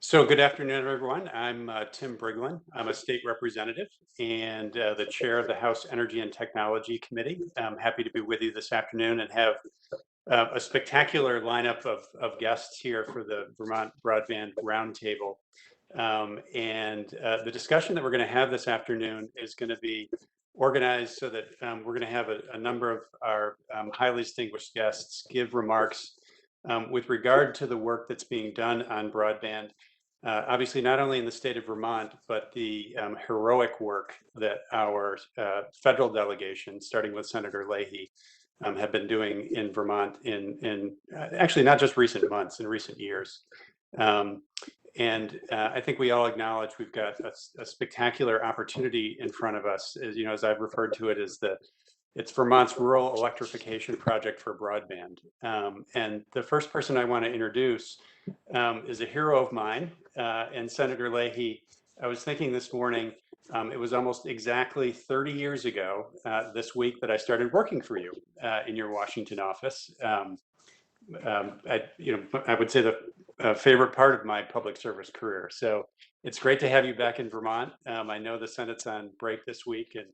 So good afternoon, everyone. I'm Tim Briglin. I'm a state representative and the chair of the House Energy and Technology Committee. I'm happy to be with you this afternoon and have a spectacular lineup of guests here for the Vermont Broadband Roundtable. The discussion that we're going to have this afternoon is going to be organized so that we're going to have a number of our highly distinguished guests give remarks with regard to the work that's being done on broadband. Obviously, not only in the state of Vermont, but the heroic work that our federal delegation, starting with Senator Leahy, have been doing in Vermont in actually not just recent months, in recent years. I think we all acknowledge we've got a spectacular opportunity in front of us. As you know, as I've referred to it, as it's Vermont's rural electrification project for broadband. And the first person I want to introduce is a hero of mine, and Senator Leahy. I was thinking this morning, it was almost exactly 30 years ago this week that I started working for you in your Washington office. I would say the favorite part of my public service career. So it's great to have you back in Vermont. I know the Senate's on break this week, and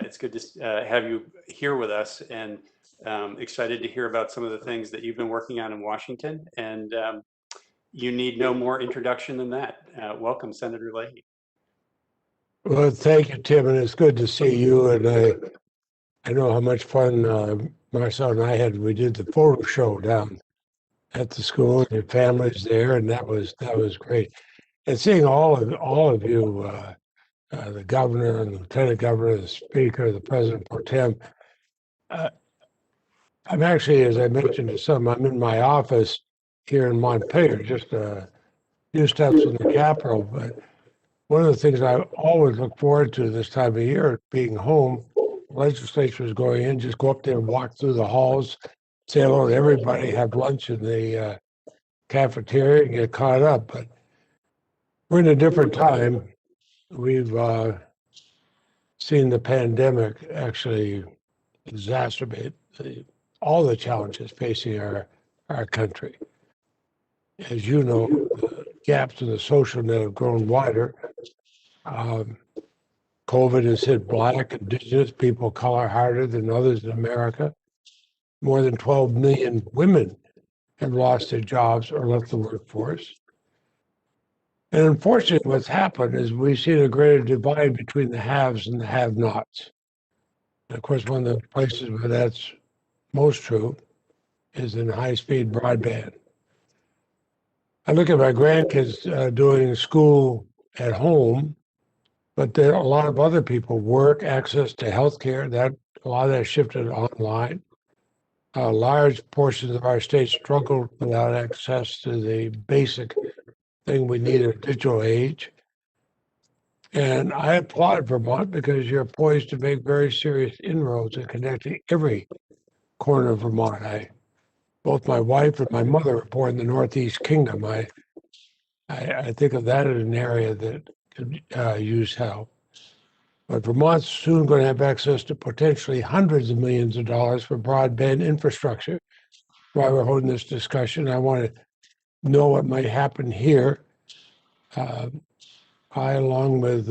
it's good to have you here with us, and excited to hear about some of the things that you've been working on in Washington. And you need no more introduction than that. Welcome, Senator Leahy. Well, thank you, Tim, and it's good to see you. And I know how much fun Marcel and I had. We did the photo show down at the school, and your family's there, and that was great. And seeing all of you, the governor and the lieutenant governor, the speaker, the president pro tem. I'm actually, as I mentioned to some, I'm in my office here in Montpelier, just a few steps from the Capitol. But one of the things I always look forward to this time of year, being home, legislature is going in, just go up there and walk through the halls, say hello to everybody, have lunch in the cafeteria and get caught up. But we're in a different time. We've seen the pandemic actually exacerbate all the challenges facing our country. As you know, the gaps in the social net have grown wider. COVID has hit Black, Indigenous people of color harder than others in America. More than 12 million women have lost their jobs or left the workforce. And unfortunately, what's happened is we've seen a greater divide between the haves and the have-nots. And of course, one of the places where that's most true is in high-speed broadband. I look at my grandkids doing school at home, but there are a lot of other people, work, access to healthcare, that a lot of that shifted online. Large portions of our state struggle without access to the basic thing we need in a digital age. And I applaud Vermont because you're poised to make very serious inroads in connecting every corner of Vermont. Both my wife and my mother were born in the Northeast Kingdom. I think of that as an area that could use help. But Vermont's soon going to have access to potentially hundreds of millions of dollars for broadband infrastructure. While we're holding this discussion, I want to know what might happen here. I, along with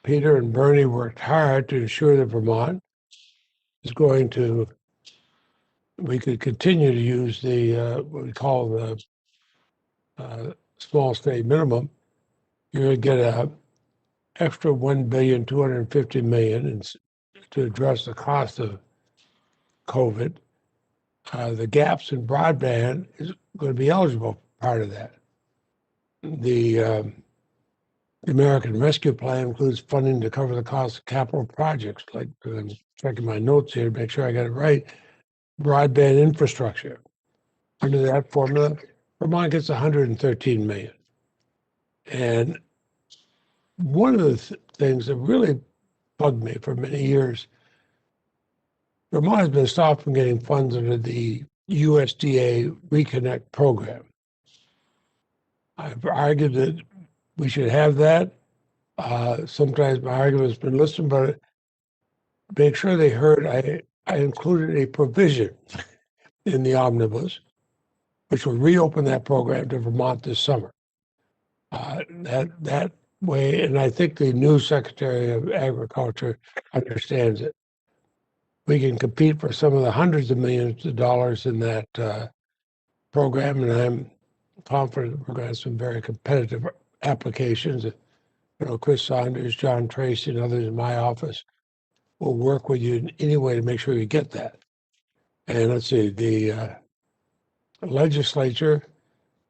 Peter and Bernie, worked hard to ensure that Vermont is going to, we could continue to use the, what we call the small state minimum. You're going to get a extra $1.25 billion to address the cost of COVID. The gaps in broadband is going to be eligible part of that. The American Rescue Plan includes funding to cover the cost of capital projects, like I'm checking my notes here to make sure I got it right. Broadband infrastructure. Under that formula, Vermont gets $113 million. And one of the things that really bugged me for many years, Vermont has been stopped from getting funds under the USDA Reconnect program. I've argued that we should have that. Sometimes my argument's been listened, but make sure they heard I included a provision in the omnibus, which will reopen that program to Vermont this summer. That way, and I think the new Secretary of Agriculture understands it. We can compete for some of the hundreds of millions of dollars in that program, and I'm confident we're going to have some very competitive applications. You know, Chris Saunders, John Tracy, and others in my office will work with you in any way to make sure you get that. And let's see, the legislature,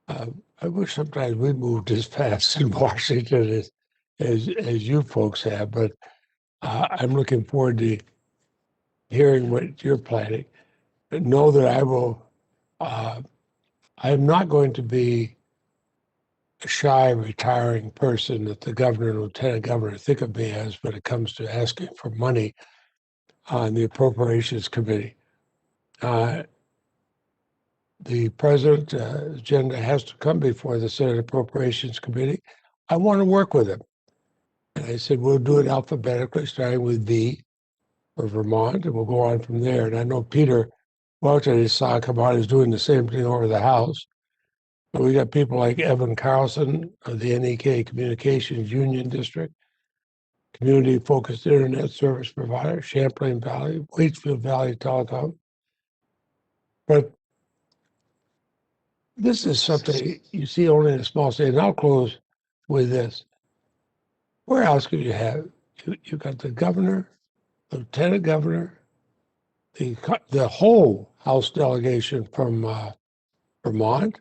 I wish sometimes we moved as fast in Washington as you folks have, but I'm looking forward to hearing what you're planning. But know that I will, I'm not going to be a shy, retiring person that the governor and lieutenant governor think of me as when it comes to asking for money on the Appropriations Committee. The president's agenda has to come before the Senate Appropriations Committee. I want to work with him. And I said, we'll do it alphabetically, starting with V for Vermont, and we'll go on from there. And I know Peter Welch at his Sakamot is doing the same thing over the House. But we got people like Evan Carlson of the NEK Communications Union District, community-focused internet service provider, Champlain Valley, Waitsfield Valley Telecom. But this is something you see only in a small state. And I'll close with this. Where else could you have? You got the governor, the lieutenant governor, the whole House delegation from Vermont,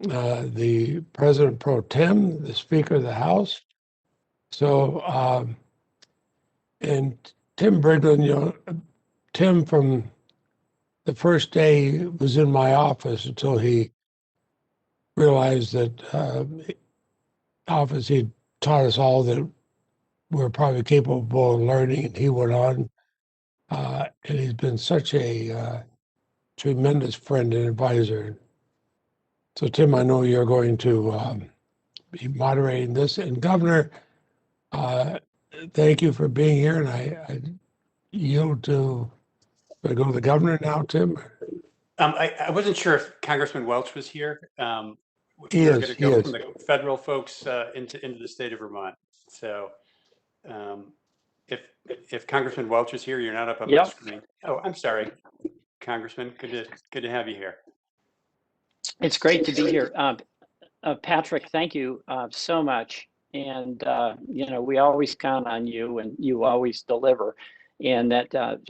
the president pro tem, the speaker of the House. So, and Tim Briglin, you know, Tim from the first day was in my office until he realized that office he taught us all that we're probably capable of learning, and he went on. And he's been such a tremendous friend and advisor. So, Tim, I know you're going to be moderating this. And Governor, thank you for being here. And I yield to, I go to the governor now, Tim? I wasn't sure if Congressman Welch was here. He We're is, going to he go is. from the federal folks into the state of Vermont. So if Congressman Welch is here, you're not up on my screen. Oh, I'm sorry, Congressman. Good to have you here. It's great to be here. Patrick, thank you so much. And, you know, we always count on you, and you always deliver. And that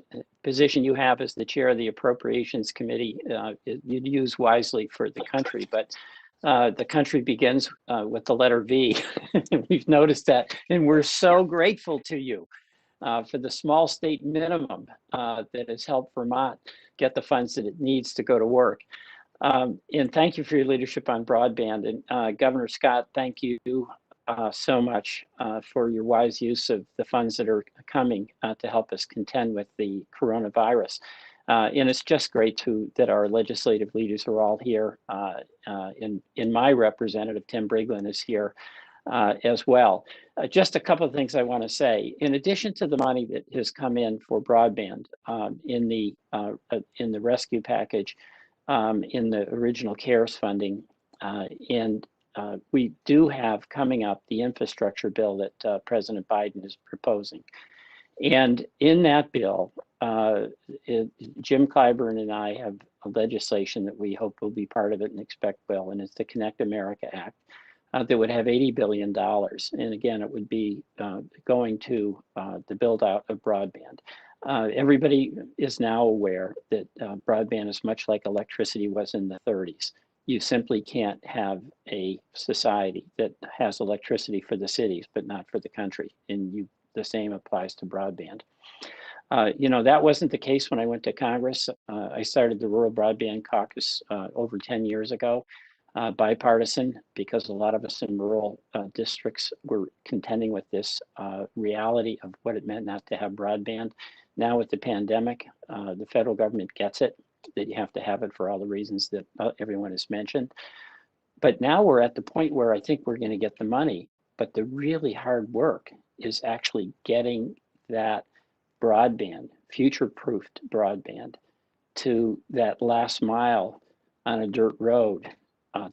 position you have as the chair of the Appropriations Committee, you'd use wisely for the country. But the country begins with the letter V. We've noticed that. And we're so grateful to you for the small state minimum that has helped Vermont get the funds that it needs to go to work. And thank you for your leadership on broadband. And Governor Scott, thank you so much for your wise use of the funds that are coming to help us contend with the coronavirus. And it's just great that our legislative leaders are all here. And my representative, Tim Briglin, is here as well. Just a couple of things I want to say. In addition to the money that has come in for broadband in the rescue package, in the original CARES funding, and we do have coming up the infrastructure bill that President Biden is proposing. And in that bill, Jim Clyburn and I have a legislation that we hope will be part of it and expect will, and it's the Connect America Act that would have $80 billion. And again, it would be going to the build out of broadband. Everybody is now aware that broadband is much like electricity was in the 30s. You simply can't have a society that has electricity for the cities, but not for the country. And the same applies to broadband. You know, that wasn't the case when I went to Congress. I started the Rural Broadband Caucus over 10 years ago, bipartisan, because a lot of us in rural districts were contending with this reality of what it meant not to have broadband. Now with the pandemic, the federal government gets it, that you have to have it for all the reasons that everyone has mentioned. But now we're at the point where I think we're going to get the money, but the really hard work is actually getting that broadband, future-proofed broadband, to that last mile on a dirt road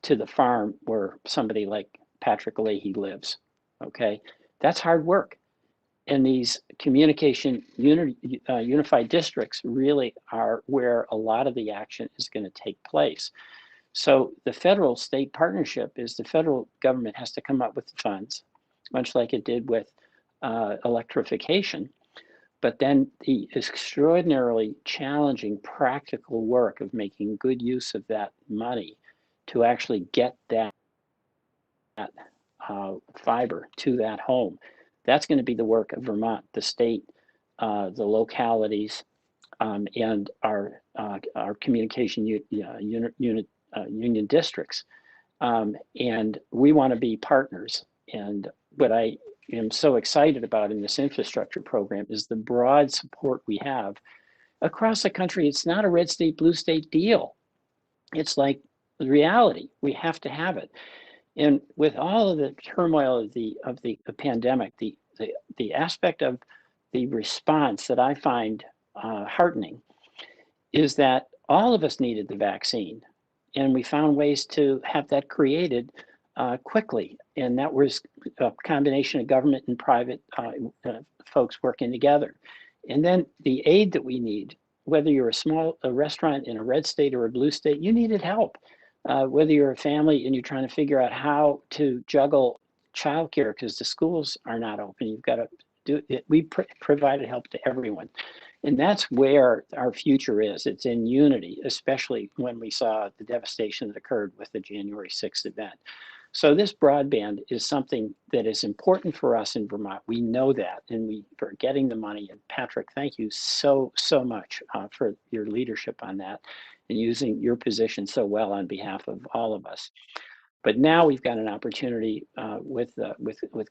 to the farm where somebody like Patrick Leahy lives. Okay, that's hard work. And these unified districts really are where a lot of the action is going to take place. So the federal state partnership is the federal government has to come up with the funds, much like it did with electrification. But then the extraordinarily challenging practical work of making good use of that money to actually get that fiber to that home. That's going to be the work of Vermont, the state, the localities, and our communication union districts. And we want to be partners. And what I am so excited about in this infrastructure program is the broad support we have across the country. It's not a red state, blue state deal. It's like the reality. We have to have it. And with all of the turmoil of the pandemic, the aspect of the response that I find heartening is that all of us needed the vaccine, and we found ways to have that created quickly. And that was a combination of government and private folks working together. And then the aid that we need, whether you're a restaurant in a red state or a blue state, you needed help. Whether you're a family and you're trying to figure out how to juggle childcare because the schools are not open, you've got to do it. We provided help to everyone. And that's where our future is. It's in unity, especially when we saw the devastation that occurred with the January 6th event. So this broadband is something that is important for us in Vermont. We know that, and we are getting the money. And Patrick, thank you so much for your leadership on that and using your position so well on behalf of all of us. But now we've got an opportunity with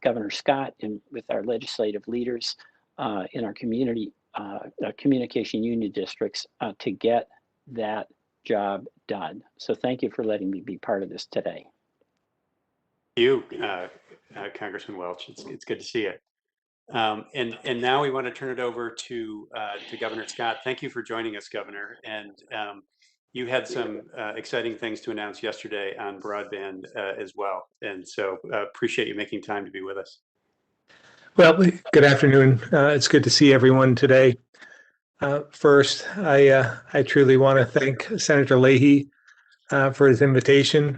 Governor Scott and with our legislative leaders in our community communication union districts to get that job done. So thank you for letting me be part of this today. You, Congressman Welch, it's good to see you. And now we want to turn it over to Governor Scott. Thank you for joining us, Governor. And you had some exciting things to announce yesterday on broadband as well. And so appreciate you making time to be with us. Well, good afternoon. It's good to see everyone today. First, I truly want to thank Senator Leahy for his invitation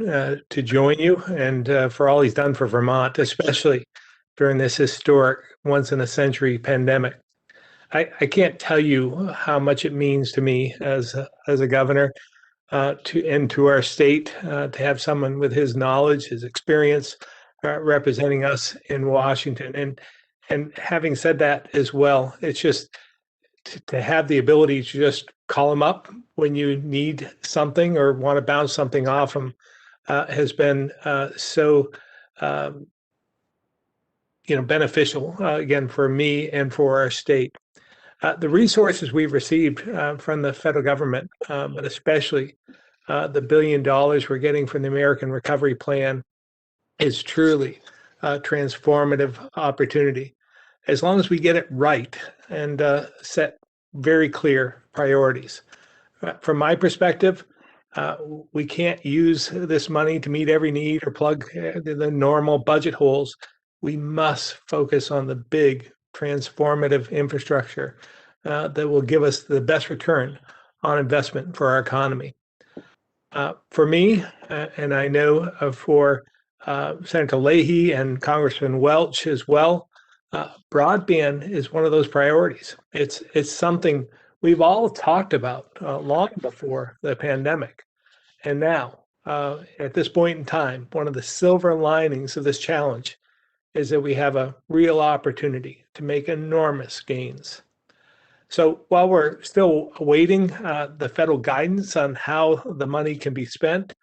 to join you and for all he's done for Vermont, especially during this historic once-in-a-century pandemic. I can't tell you how much it means to me as a governor to our state to have someone with his knowledge, his experience representing us in Washington. And having said that as well, it's just to have the ability to just call him up when you need something or want to bounce something off him has been so beneficial again for me and for our state. The resources we've received from the federal government, but especially the $1 billion we're getting from the American Recovery Plan, is truly a transformative opportunity. As long as we get it right and set very clear priorities. From my perspective, we can't use this money to meet every need or plug the normal budget holes. We must focus on the big transformative infrastructure that will give us the best return on investment for our economy. For me, and I know for Senator Leahy and Congressman Welch as well, broadband is one of those priorities. It's something we've all talked about long before the pandemic. And now, at this point in time, one of the silver linings of this challenge is that we have a real opportunity to make enormous gains. So while we're still awaiting the federal guidance on how the money can be spent,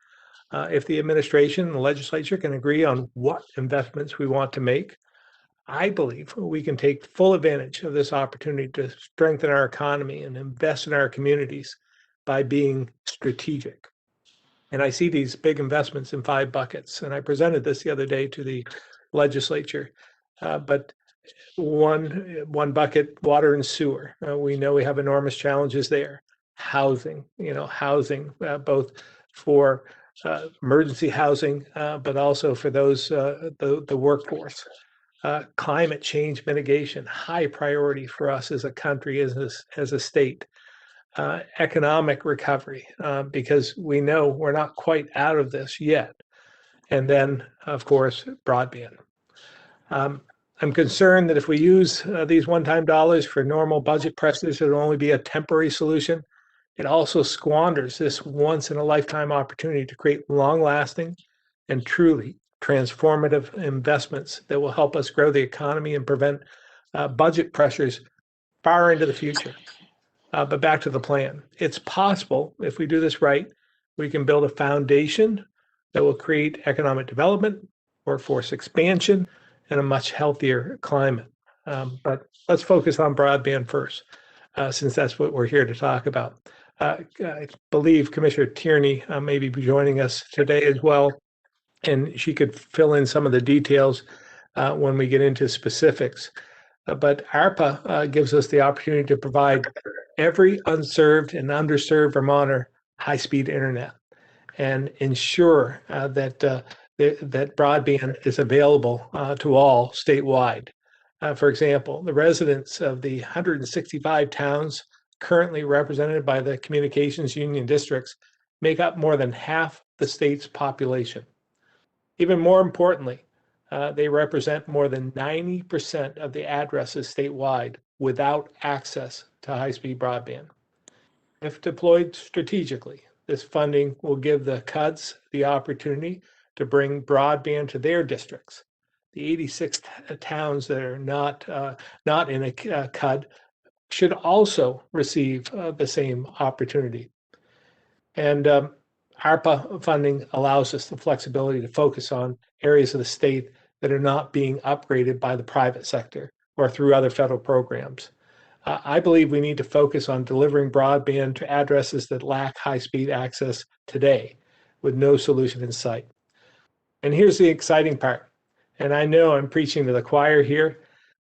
if the administration and the legislature can agree on what investments we want to make, I believe we can take full advantage of this opportunity to strengthen our economy and invest in our communities by being strategic. And I see these big investments in 5 buckets. And I presented this the other day to the legislature. But one bucket, water and sewer. We know we have enormous challenges there. Housing, both for emergency housing, but also for those, the workforce. Climate change mitigation, high priority for us as a country, as a state. Economic recovery, because we know we're not quite out of this yet. And then, of course, broadband. I'm concerned that if we use these one-time dollars for normal budget pressures, it'll only be a temporary solution. It also squanders this once-in-a-lifetime opportunity to create long-lasting and truly transformative investments that will help us grow the economy and prevent budget pressures far into the future. But back to the plan. It's possible, if we do this right, we can build a foundation that will create economic development, workforce expansion, and a much healthier climate. But let's focus on broadband first, since that's what we're here to talk about. I believe Commissioner Tierney may be joining us today as well, and she could fill in some of the details when we get into specifics. But ARPA gives us the opportunity to provide every unserved and underserved Vermonter high-speed internet and ensure that broadband is available to all statewide. For example, the residents of the 165 towns currently represented by the communications union districts make up more than half the state's population. Even more importantly, they represent more than 90% of the addresses statewide without access to high-speed broadband. If deployed strategically, this funding will give the CUDs the opportunity to bring broadband to their districts. The 86 towns that are not in a CUD should also receive the same opportunity. And ARPA funding allows us the flexibility to focus on areas of the state that are not being upgraded by the private sector or through other federal programs. I believe we need to focus on delivering broadband to addresses that lack high-speed access today, with no solution in sight. And here's the exciting part. And I know I'm preaching to the choir here,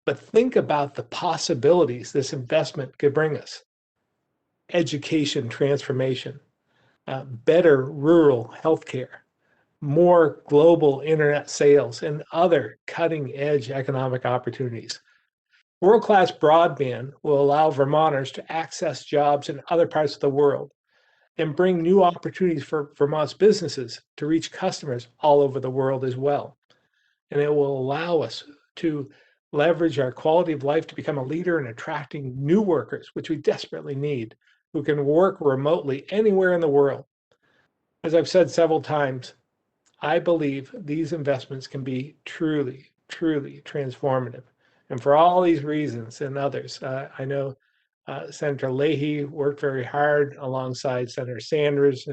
but think about the possibilities this investment could bring us. Education transformation, better rural healthcare, more global internet sales, and other cutting-edge economic opportunities. World-class broadband will allow Vermonters to access jobs in other parts of the world and bring new opportunities for Vermont's businesses to reach customers all over the world as well. And it will allow us to leverage our quality of life to become a leader in attracting new workers, which we desperately need, who can work remotely anywhere in the world. As I've said several times, I believe these investments can be truly, truly transformative. And for all these reasons and others, I know Senator Leahy worked very hard alongside Senator Sanders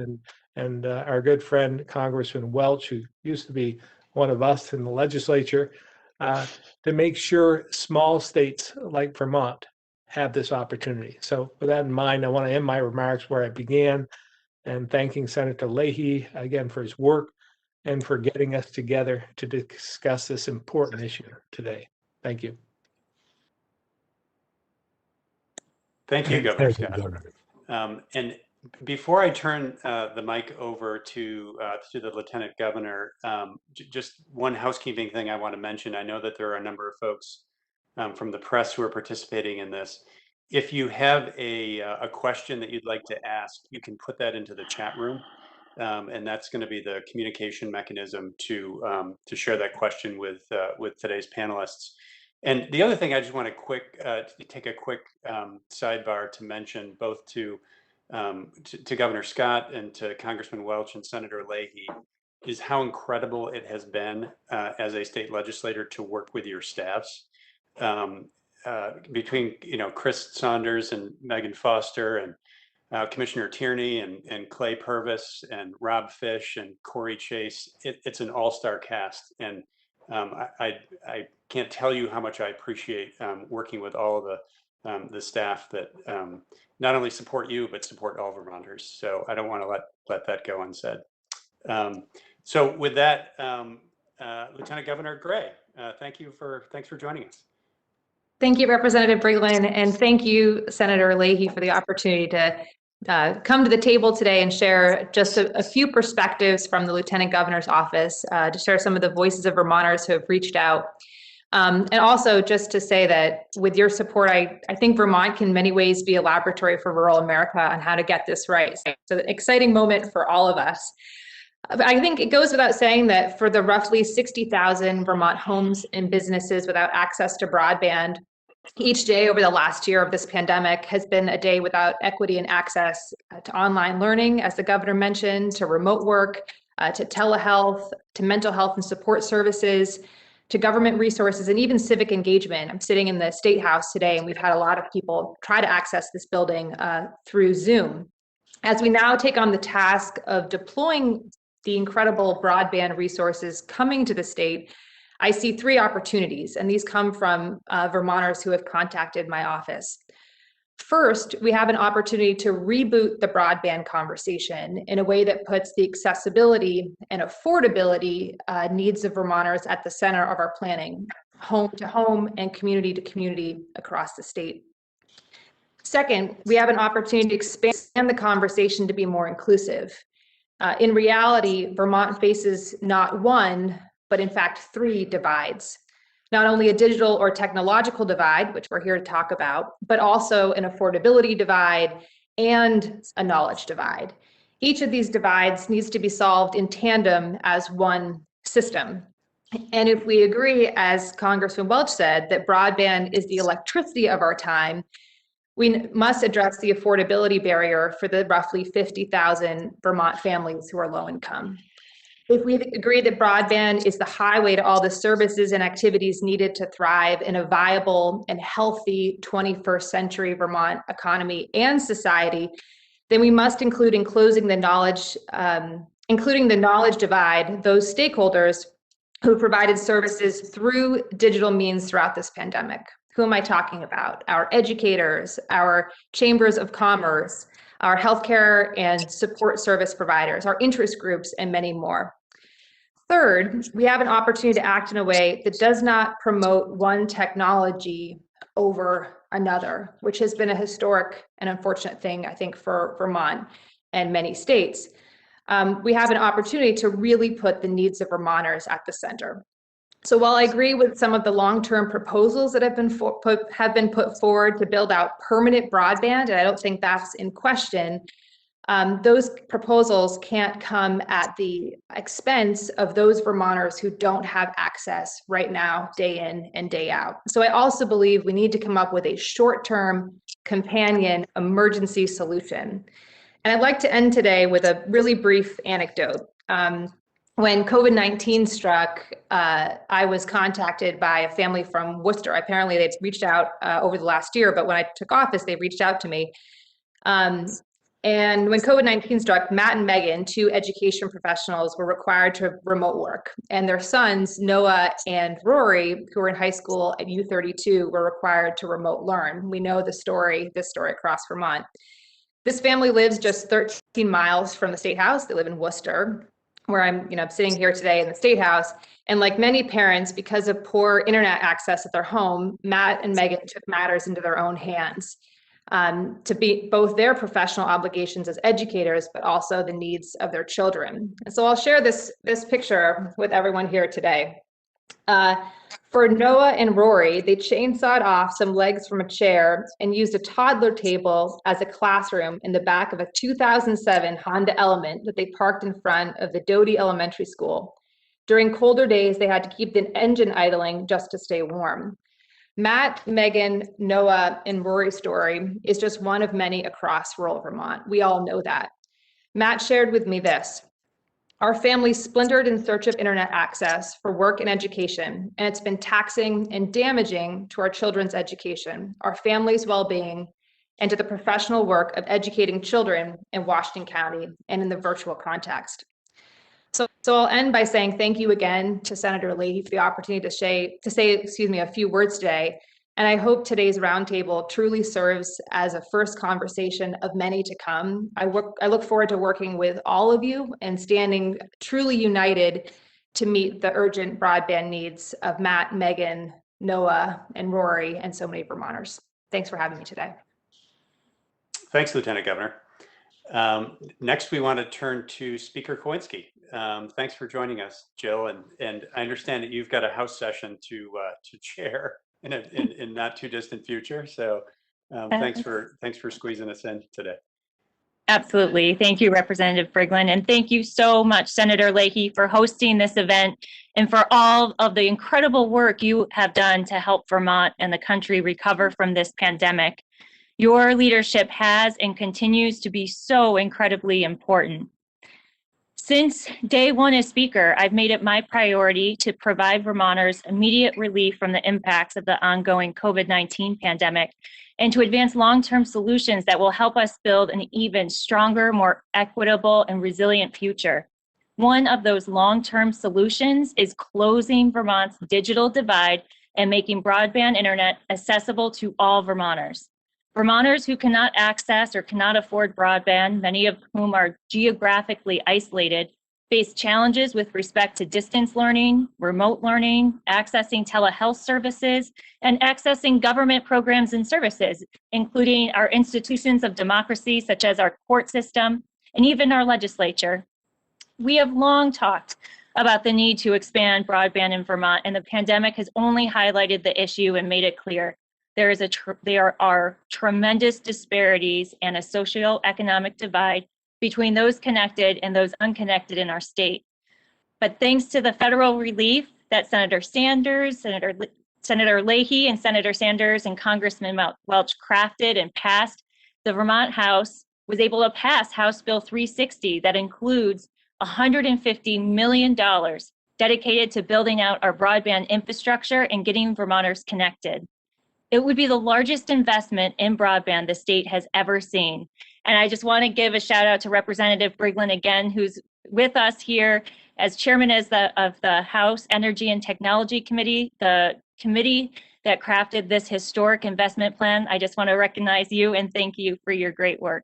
and our good friend Congressman Welch, who used to be one of us in the legislature, to make sure small states like Vermont have this opportunity. So with that in mind, I want to end my remarks where I began, and thanking Senator Leahy again for his work and for getting us together to discuss this important issue today. Thank you. Thank you, Governor Scott. Governor. And before I turn the mic over to the Lieutenant Governor, just one housekeeping thing I want to mention. I know that there are a number of folks from the press who are participating in this. If you have a question that you'd like to ask, you can put that into the chat room. And that's going to be the communication mechanism to share that question with today's panelists. And the other thing I just want to take a quick sidebar to mention, both to Governor Scott and to Congressman Welch and Senator Leahy, is how incredible it has been as a state legislator to work with your staffs. Between Chris Saunders and Megan Foster and Commissioner Tierney and Clay Purvis and Rob Fish and Corey Chase, it's an all-star cast. And I can't tell you how much I appreciate working with all of the staff that not only support you, but support all Vermonters. So I don't want to let that go unsaid. So with that, Lieutenant Governor Gray, thanks for joining us. Thank you, Representative Briglin, and thank you, Senator Leahy, for the opportunity to come to the table today and share just a few perspectives from the Lieutenant Governor's office to share some of the voices of Vermonters who have reached out. And also just to say that with your support, I think Vermont can in many ways be a laboratory for rural America on how to get this right. So an exciting moment for all of us. I think it goes without saying that for the roughly 60,000 Vermont homes and businesses without access to broadband, each day over the last year of this pandemic has been a day without equity and access to online learning, as the governor mentioned, to remote work, to telehealth, to mental health and support services, to government resources, and even civic engagement. I'm sitting in the State House today, and we've had a lot of people try to access this building through Zoom. As we now take on the task of deploying the incredible broadband resources coming to the state, I see three opportunities, and these come from Vermonters who have contacted my office. First, we have an opportunity to reboot the broadband conversation in a way that puts the accessibility and affordability needs of Vermonters at the center of our planning, home to home and community to community across the state. Second, we have an opportunity to expand the conversation to be more inclusive. In reality, Vermont faces not one, but in fact, three divides. Not only a digital or technological divide, which we're here to talk about, but also an affordability divide and a knowledge divide. Each of these divides needs to be solved in tandem as one system. And if we agree, as Congressman Welch said, that broadband is the electricity of our time, we must address the affordability barrier for the roughly 50,000 Vermont families who are low income. If we agree that broadband is the highway to all the services and activities needed to thrive in a viable and healthy 21st century Vermont economy and society, then we must include in closing the knowledge, including the knowledge divide, those stakeholders who provided services through digital means throughout this pandemic. Who am I talking about? Our educators, our chambers of commerce, our healthcare and support service providers, our interest groups, and many more. Third, we have an opportunity to act in a way that does not promote one technology over another, which has been a historic and unfortunate thing, I think, for Vermont and many states. We have an opportunity to really put the needs of Vermonters at the center. So while I agree with some of the long-term proposals that have been put forward to build out permanent broadband, and I don't think that's in question, those proposals can't come at the expense of those Vermonters who don't have access right now, day in and day out. So I also believe we need to come up with a short-term companion emergency solution. And I'd like to end today with a really brief anecdote. When COVID-19 struck, I was contacted by a family from Worcester. Apparently they'd reached out over the last year, but when I took office, they reached out to me. And when COVID-19 struck, Matt and Megan, two education professionals, were required to remote work. And their sons, Noah and Rory, who were in high school at U32, were required to remote learn. We know this story across Vermont. This family lives just 13 miles from the State House. They live in Worcester, where I'm sitting here today in the State House. And like many parents, because of poor internet access at their home, Matt and Megan took matters into their own hands to be both their professional obligations as educators, but also the needs of their children. And so I'll share this picture with everyone here today. For Noah and Rory, they chainsawed off some legs from a chair and used a toddler table as a classroom in the back of a 2007 Honda Element that they parked in front of the Doty Elementary School. During colder days, they had to keep the engine idling just to stay warm. Matt, Megan, Noah, and Rory's story is just one of many across rural Vermont. We all know that. Matt shared with me this. Our family splintered in search of internet access for work and education, and it's been taxing and damaging to our children's education, our family's well-being, and to the professional work of educating children in Washington County and in the virtual context. So I'll end by saying thank you again to Senator Leahy for the opportunity to say a few words today. And I hope today's roundtable truly serves as a first conversation of many to come. I look forward to working with all of you and standing truly united to meet the urgent broadband needs of Matt, Megan, Noah, and Rory, and so many Vermonters. Thanks for having me today. Thanks, Lieutenant Governor. Next, we want to turn to Speaker Kowinski. Thanks for joining us, Jill. And I understand that you've got a House session to chair in not too distant future. So thanks for squeezing us in today. Absolutely. Thank you, Representative Briglin. And thank you so much, Senator Leahy, for hosting this event and for all of the incredible work you have done to help Vermont and the country recover from this pandemic. Your leadership has and continues to be so incredibly important. Since day one as Speaker, I've made it my priority to provide Vermonters immediate relief from the impacts of the ongoing COVID-19 pandemic and to advance long-term solutions that will help us build an even stronger, more equitable, and resilient future. One of those long-term solutions is closing Vermont's digital divide and making broadband internet accessible to all Vermonters. Vermonters who cannot access or cannot afford broadband, many of whom are geographically isolated, face challenges with respect to distance learning, remote learning, accessing telehealth services, and accessing government programs and services, including our institutions of democracy, such as our court system, and even our legislature. We have long talked about the need to expand broadband in Vermont, and the pandemic has only highlighted the issue and made it clear. There are tremendous disparities and a socioeconomic divide between those connected and those unconnected in our state. But thanks to the federal relief that Senator Sanders, Senator Leahy, and Senator Sanders and Congressman Welch crafted and passed, the Vermont House was able to pass House Bill 360 that includes $150 million dedicated to building out our broadband infrastructure and getting Vermonters connected. It would be the largest investment in broadband the state has ever seen. And I just want to give a shout out to Representative Briglin again, who's with us here as chairman of the House Energy and Technology Committee, the committee that crafted this historic investment plan. I just want to recognize you and thank you for your great work.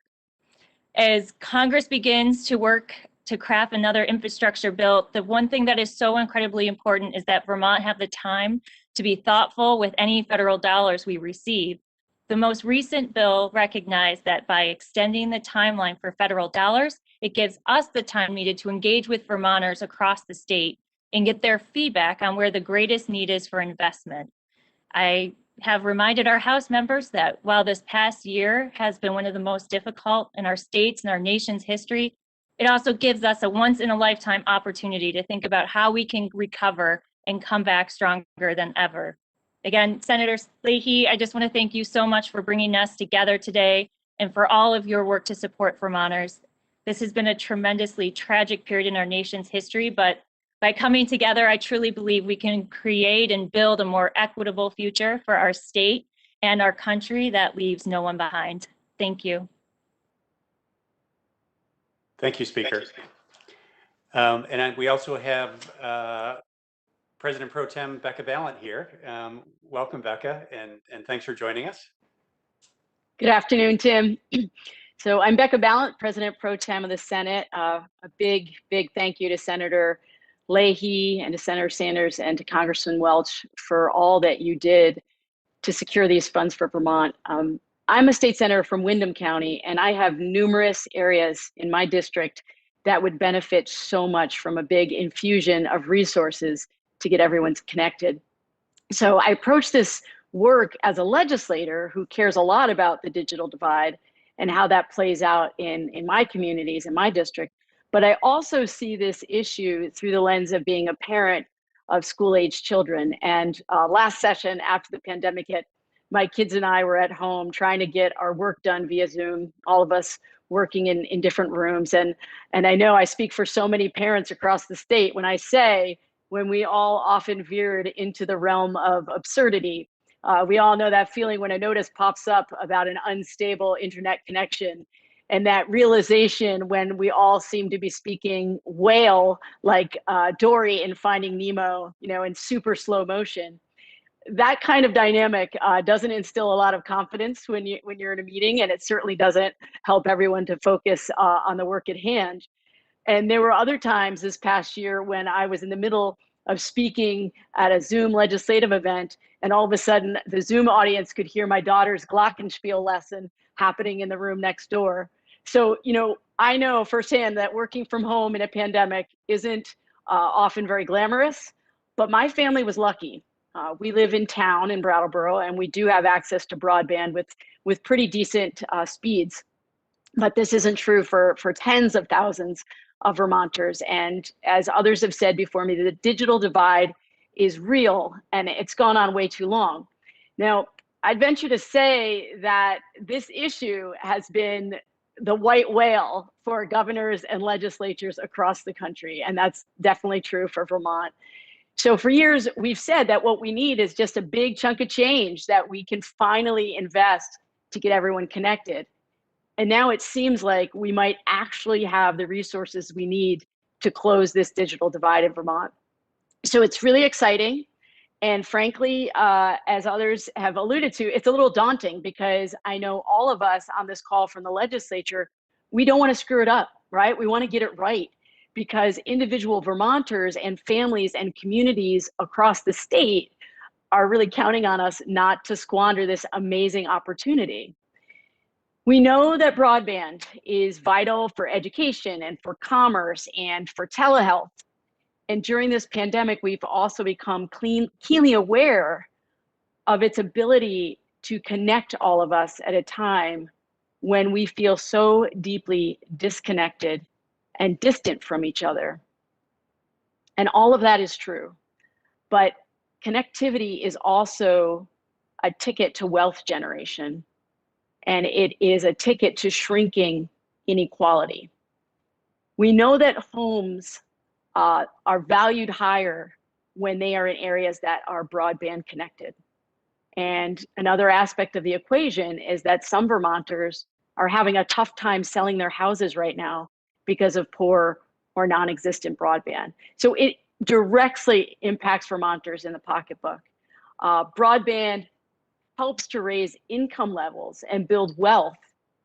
As Congress begins to work to craft another infrastructure bill, the one thing that is so incredibly important is that Vermont have the time to be thoughtful with any federal dollars we receive. The most recent bill recognized that by extending the timeline for federal dollars, it gives us the time needed to engage with Vermonters across the state and get their feedback on where the greatest need is for investment. I have reminded our House members that while this past year has been one of the most difficult in our state's and our nation's history, it also gives us a once-in-a-lifetime opportunity to think about how we can recover and come back stronger than ever. Again, Senator Leahy, I just want to thank you so much for bringing us together today and for all of your work to support Vermonters. This has been a tremendously tragic period in our nation's history, but by coming together, I truly believe we can create and build a more equitable future for our state and our country that leaves no one behind. Thank you. Thank you, Speaker. And we also have President Pro Tem Becca Balint here. Welcome, Becca, and thanks for joining us. Good afternoon, Tim. So I'm Becca Balint, President Pro Tem of the Senate. A big thank you to Senator Leahy and to Senator Sanders and to Congressman Welch for all that you did to secure these funds for Vermont. I'm a state senator from Windham County, and I have numerous areas in my district that would benefit so much from a big infusion of resources to get everyone connected. So I approach this work as a legislator who cares a lot about the digital divide and how that plays out in my communities, in my district. But I also see this issue through the lens of being a parent of school-age children. And last session, after the pandemic hit, my kids and I were at home trying to get our work done via Zoom, all of us working in different rooms. And I know I speak for so many parents across the state when I say, when we all often veered into the realm of absurdity. We all know that feeling when a notice pops up about an unstable internet connection, and that realization when we all seem to be speaking whale like Dory in Finding Nemo, in super slow motion. That kind of dynamic doesn't instill a lot of confidence when you're in a meeting, and it certainly doesn't help everyone to focus on the work at hand. And there were other times this past year when I was in the middle of speaking at a Zoom legislative event, and all of a sudden the Zoom audience could hear my daughter's glockenspiel lesson happening in the room next door. So, I know firsthand that working from home in a pandemic isn't often very glamorous, but my family was lucky. We live in town in Brattleboro, and we do have access to broadband with pretty decent speeds. But this isn't true for tens of thousands of Vermonters. And as others have said before me, the digital divide is real, and it's gone on way too long. Now, I'd venture to say that this issue has been the white whale for governors and legislatures across the country, and that's definitely true for Vermont. So for years, we've said that what we need is just a big chunk of change that we can finally invest to get everyone connected. And now it seems like we might actually have the resources we need to close this digital divide in Vermont. So it's really exciting. And frankly, as others have alluded to, it's a little daunting because I know all of us on this call from the legislature, we don't want to screw it up, right? We want to get it right because individual Vermonters and families and communities across the state are really counting on us not to squander this amazing opportunity. We know that broadband is vital for education and for commerce and for telehealth. And during this pandemic, we've also become keenly aware of its ability to connect all of us at a time when we feel so deeply disconnected and distant from each other. And all of that is true. But connectivity is also a ticket to wealth generation. And it is a ticket to shrinking inequality. We know that homes are valued higher when they are in areas that are broadband connected. And another aspect of the equation is that some Vermonters are having a tough time selling their houses right now because of poor or non-existent broadband. So it directly impacts Vermonters in the pocketbook. Broadband helps to raise income levels and build wealth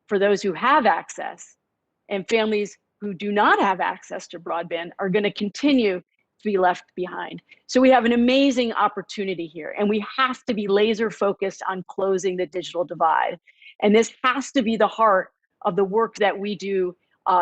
for those who have access, and families who do not have access to broadband are going to continue to be left behind. So we have an amazing opportunity here, and we have to be laser focused on closing the digital divide. And this has to be the heart of the work that we do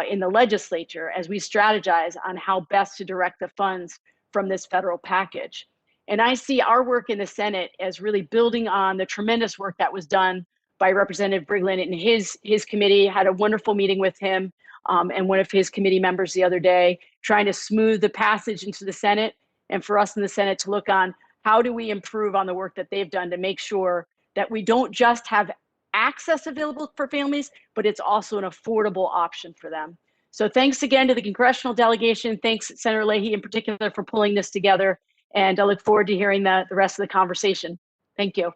in the legislature as we strategize on how best to direct the funds from this federal package. And I see our work in the Senate as really building on the tremendous work that was done by Representative Briglin and his committee. Had a wonderful meeting with him and one of his committee members the other day, trying to smooth the passage into the Senate, and for us in the Senate to look on how do we improve on the work that they've done to make sure that we don't just have access available for families, but it's also an affordable option for them. So thanks again to the congressional delegation. Thanks, Senator Leahy in particular, for pulling this together. And I look forward to hearing the rest of the conversation. Thank you.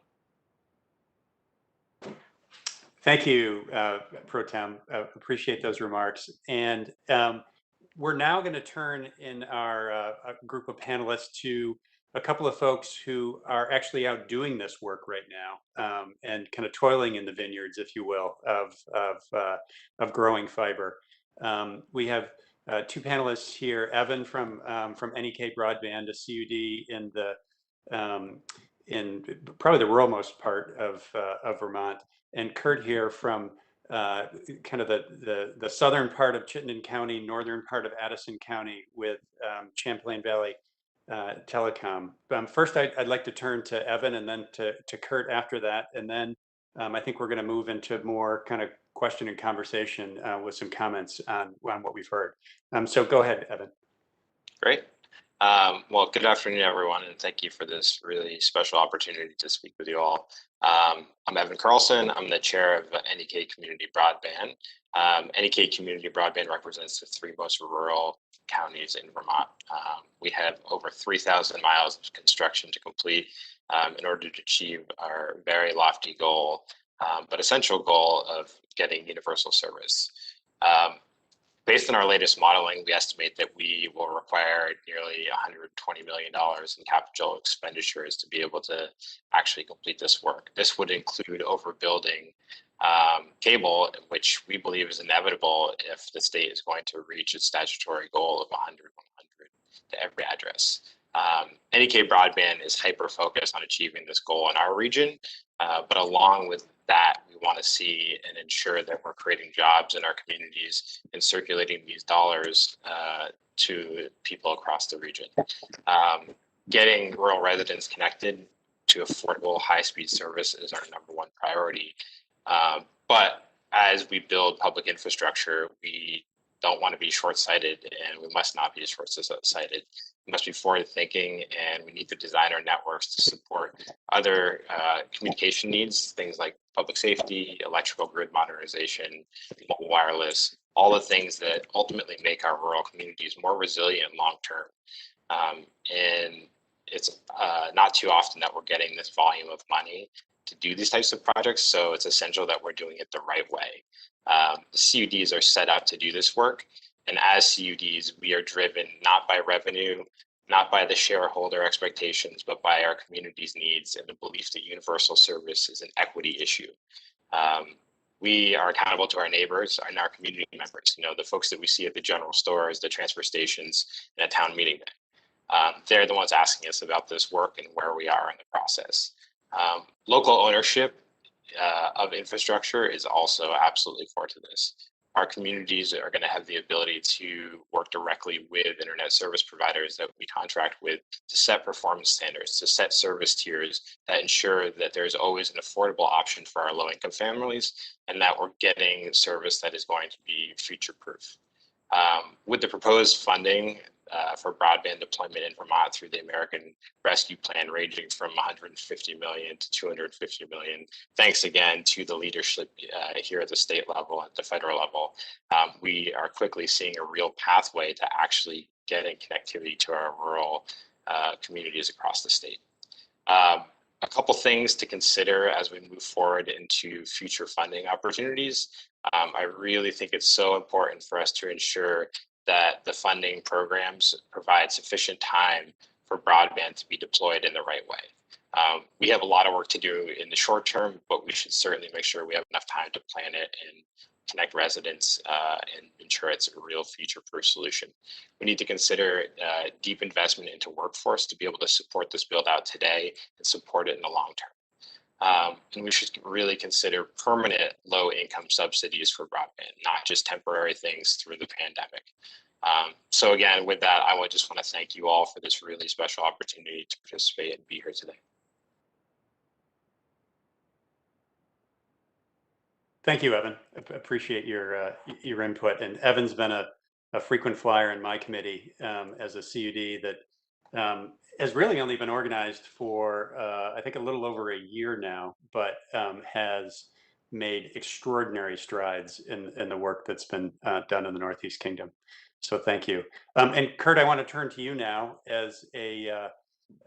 Thank you, Pro Tem. Appreciate those remarks. And we're now going to turn in our group of panelists to a couple of folks who are actually out doing this work right now and kind of toiling in the vineyards, if you will, of growing fiber. We have two panelists here: Evan from NEK Broadband, a CUD in probably the ruralmost part of Vermont, and Kurt here from kind of the southern part of Chittenden County, northern part of Addison County with Champlain Valley Telecom. First, I'd like to turn to Evan and then to Kurt after that, and then I think we're going to move into more kind of question and conversation with some comments on what we've heard. So go ahead, Evan. Great. Well, good afternoon, everyone, and thank you for this really special opportunity to speak with you all. I'm Evan Carlson. I'm the chair of NEK Community Broadband. NEK Community Broadband represents the three most rural counties in Vermont. We have over 3,000 miles of construction to complete in order to achieve our very lofty goal, but essential goal of getting universal service. Based on our latest modeling, we estimate that we will require nearly $120 million in capital expenditures to be able to actually complete this work. This would include overbuilding cable, which we believe is inevitable if the state is going to reach its statutory goal of 100 to every address. NEK Broadband is hyper-focused on achieving this goal in our region, but along with that we want to see and ensure that we're creating jobs in our communities and circulating these dollars to people across the region. Getting rural residents connected to affordable high-speed service is our #1 priority. But as we build public infrastructure, we don't want to be short-sighted, and we must not be short-sighted. We must be forward-thinking, and we need to design our networks to support other communication needs, things like public safety, electrical grid modernization, mobile wireless, all the things that ultimately make our rural communities more resilient long-term. And it's not too often that we're getting this volume of money to do these types of projects, so it's essential that we're doing it the right way. The CUDs are set up to do this work, and as CUDs, we are driven not by revenue, not by the shareholder expectations, but by our community's needs and the belief that universal service is an equity issue. We are accountable to our neighbors and our community members, the folks that we see at the general stores, the transfer stations, and at town meeting day. They're the ones asking us about this work and where we are in the process. Local ownership of infrastructure is also absolutely core to this. Our communities are going to have the ability to work directly with internet service providers that we contract with to set performance standards, to set service tiers that ensure that there's always an affordable option for our low-income families and that we're getting service that is going to be future-proof. With the proposed funding for broadband deployment in Vermont through the American Rescue Plan ranging from $150 million to $250 million. Thanks again to the leadership here at the state level, at the federal level. We are quickly seeing a real pathway to actually getting connectivity to our rural communities across the state. A couple things to consider as we move forward into future funding opportunities. I really think it's so important for us to ensure that the funding programs provide sufficient time for broadband to be deployed in the right way. We have a lot of work to do in the short term, but we should certainly make sure we have enough time to plan it and connect residents and ensure it's a real future-proof solution. We need to consider deep investment into workforce to be able to support this build out today and support it in the long term. And we should really consider permanent low-income subsidies for broadband, not just temporary things through the pandemic. So again, with that, I just want to thank you all for this really special opportunity to participate and be here today. Thank you, Evan. Appreciate your input. And Evan's been a frequent flyer in my committee as a CUD that has really only been organized for, I think, a little over a year now, but has made extraordinary strides in the work that's been done in the Northeast Kingdom. So thank you. And Kurt, I want to turn to you now as a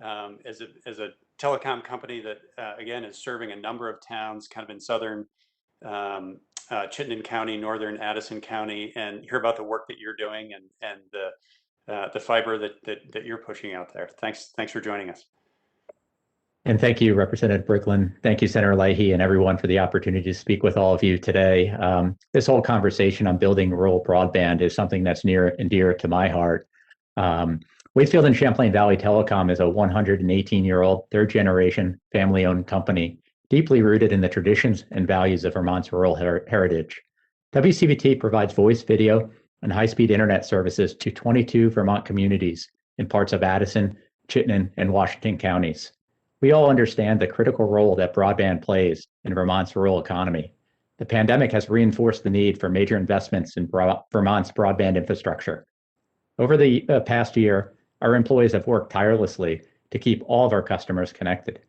telecom company that, again, is serving a number of towns kind of in southern Chittenden County, northern Addison County, and hear about the work that you're doing and the fiber that you're pushing out there. Thanks for joining us. And thank you, Representative Brickland. Thank you, Senator Leahy, and everyone for the opportunity to speak with all of you today. This whole conversation on building rural broadband is something that's near and dear to my heart. Wakefield and Champlain Valley Telecom is a 118-year-old, third-generation, family-owned company, deeply rooted in the traditions and values of Vermont's rural heritage. WCVT provides voice, video, and high-speed internet services to 22 Vermont communities in parts of Addison, Chittenden, and Washington counties. We all understand the critical role that broadband plays in Vermont's rural economy. The pandemic has reinforced the need for major investments in Vermont's broadband infrastructure. Over the past year, our employees have worked tirelessly to keep all of our customers connected.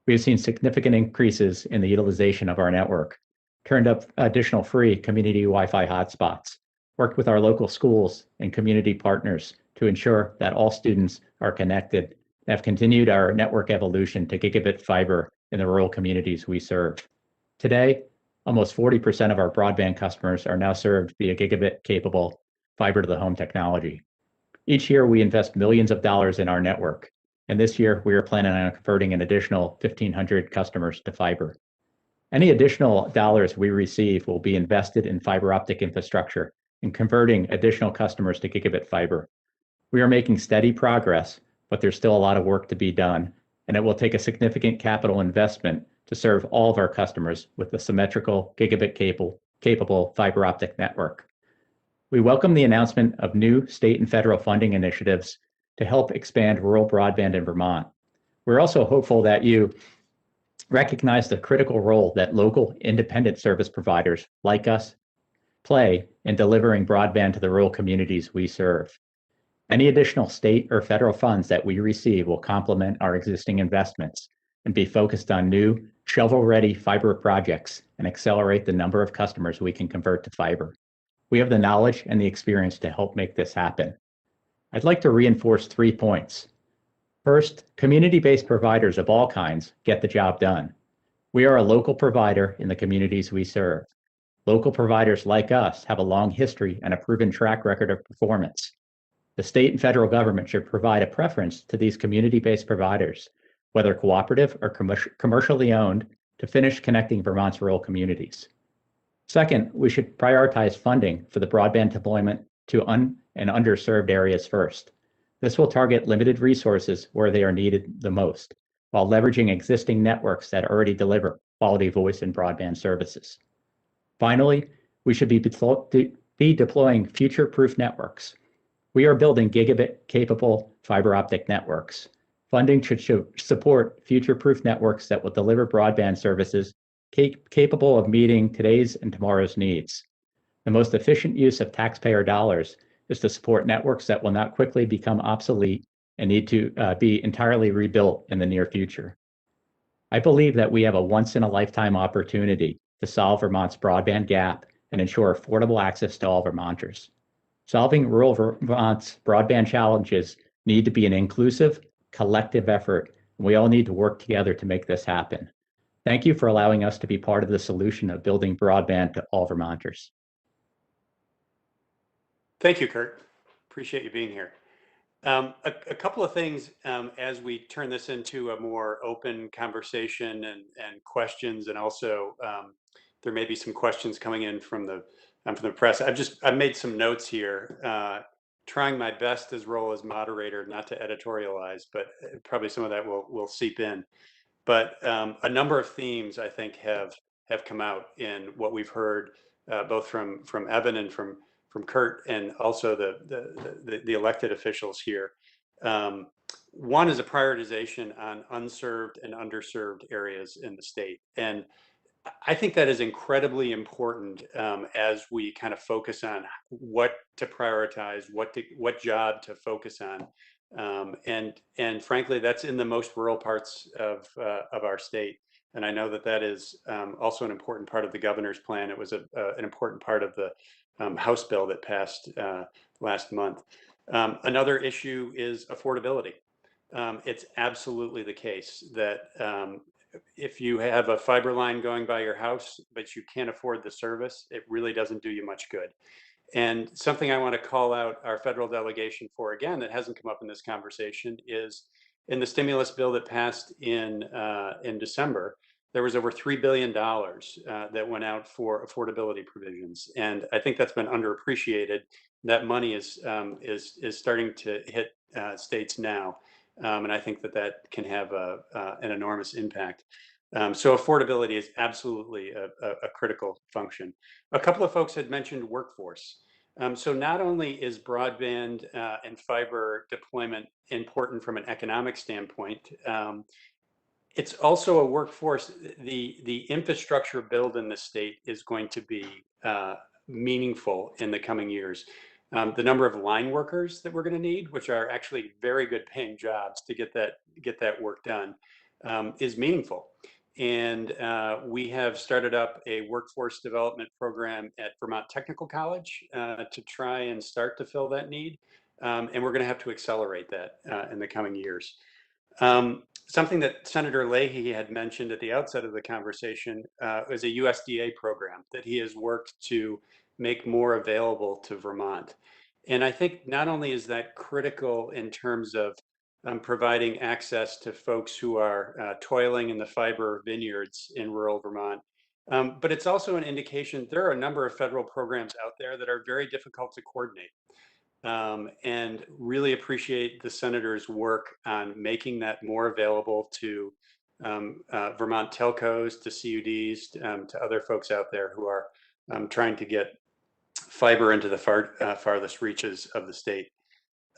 We have seen significant increases in the utilization of our network, turned up additional free community Wi-Fi hotspots, worked with our local schools and community partners to ensure that all students are connected, and have continued our network evolution to gigabit fiber in the rural communities we serve. Today, almost 40% of our broadband customers are now served via gigabit-capable fiber-to-the-home technology. Each year, we invest millions of dollars in our network, and this year, we are planning on converting an additional 1,500 customers to fiber. Any additional dollars we receive will be invested in fiber optic infrastructure and converting additional customers to gigabit fiber. We are making steady progress, but there's still a lot of work to be done, and it will take a significant capital investment to serve all of our customers with a symmetrical gigabit capable fiber optic network. We welcome the announcement of new state and federal funding initiatives to help expand rural broadband in Vermont. We're also hopeful that you recognize the critical role that local independent service providers like us play in delivering broadband to the rural communities we serve. Any additional state or federal funds that we receive will complement our existing investments and be focused on new shovel-ready fiber projects and accelerate the number of customers we can convert to fiber. We have the knowledge and the experience to help make this happen. I'd like to reinforce 3 points. First, community-based providers of all kinds get the job done. We are a local provider in the communities we serve. Local providers like us have a long history and a proven track record of performance. The state and federal government should provide a preference to these community-based providers, whether cooperative or commercially owned, to finish connecting Vermont's rural communities. Second, we should prioritize funding for the broadband deployment to and underserved areas first. This will target limited resources where they are needed the most, while leveraging existing networks that already deliver quality voice and broadband services. Finally, we should be deploying future-proof networks. We are building gigabit-capable fiber optic networks. Funding should support future-proof networks that will deliver broadband services capable of meeting today's and tomorrow's needs. The most efficient use of taxpayer dollars is to support networks that will not quickly become obsolete and need to be entirely rebuilt in the near future. I believe that we have a once-in-a-lifetime opportunity to solve Vermont's broadband gap and ensure affordable access to all Vermonters. Solving rural Vermont's broadband challenges need to be an inclusive, collective effort, and we all need to work together to make this happen. Thank you for allowing us to be part of the solution of building broadband to all Vermonters. Thank you, Kurt. Appreciate you being here. A couple of things as we turn this into a more open conversation and questions, and also there may be some questions coming in from the press. I've made some notes here, trying my best as role as moderator not to editorialize, but probably some of that will seep in. But a number of themes I think have come out in what we've heard, both from Evan and from Kurt, and also the elected officials here. One is a prioritization on unserved and underserved areas in the state. And I think that is incredibly important as we kind of focus on what to prioritize, what job to focus on. And frankly, that's in the most rural parts of our state. And I know that is also an important part of the governor's plan. It was an important part of the House bill that passed last month. Another issue is affordability. It's absolutely the case that if you have a fiber line going by your house, but you can't afford the service, it really doesn't do you much good. And something I want to call out our federal delegation for, again, that hasn't come up in this conversation, is in the stimulus bill that passed in December, there was over $3 billion that went out for affordability provisions. And I think that's been underappreciated. That money is starting to hit states now. And I think that can have an enormous impact. So affordability is absolutely a critical function. A couple of folks had mentioned workforce. So not only is broadband and fiber deployment important from an economic standpoint, it's also a workforce. The infrastructure build in the state is going to be meaningful in the coming years. The number of line workers that we're going to need, which are actually very good paying jobs to get that work done, is meaningful. And we have started up a workforce development program at Vermont Technical College to try and start to fill that need. And we're going to have to accelerate that in the coming years. Something that Senator Leahy had mentioned at the outset of the conversation was a USDA program that he has worked to make more available to Vermont. And I think not only is that critical in terms of providing access to folks who are toiling in the fiber vineyards in rural Vermont, but it's also an indication there are a number of federal programs out there that are very difficult to coordinate. And really appreciate the senator's work on making that more available to Vermont telcos to CUDs to other folks out there who are trying to get fiber into the farthest reaches of the state.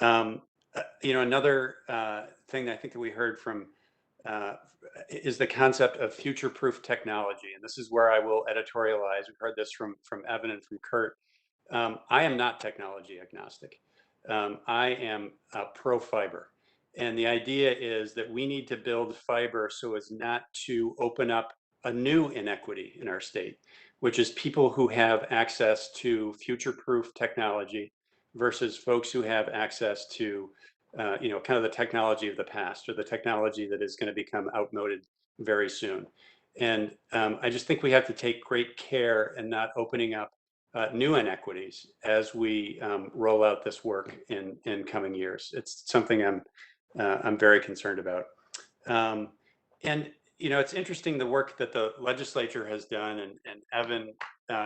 Another thing that I think that we heard from is the concept of future-proof technology, and this is where I will editorialize. We've heard this from Evan and from Kurt. I am not technology agnostic. I am pro-fiber. And the idea is that we need to build fiber so as not to open up a new inequity in our state, which is people who have access to future-proof technology versus folks who have access to, kind of the technology of the past or the technology that is going to become outmoded very soon. And I just think we have to take great care in not opening up new inequities as we roll out this work in coming years. It's something I'm very concerned about. And it's interesting the work that the legislature has done, and Evan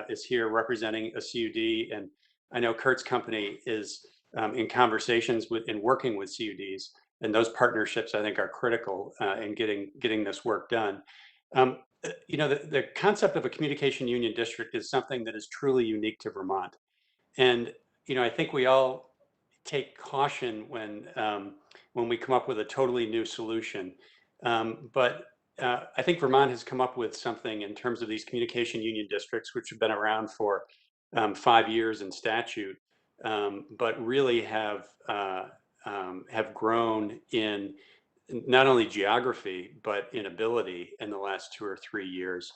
is here representing a CUD, and I know Kurt's company is in conversations with and working with CUDs, and those partnerships I think are critical in getting this work done. The concept of a communication union district is something that is truly unique to Vermont, and I think we all take caution when we come up with a totally new solution. But I think Vermont has come up with something in terms of these communication union districts, which have been around for 5 years in statute, but really have grown in not only geography, but in ability in the last 2 or 3 years.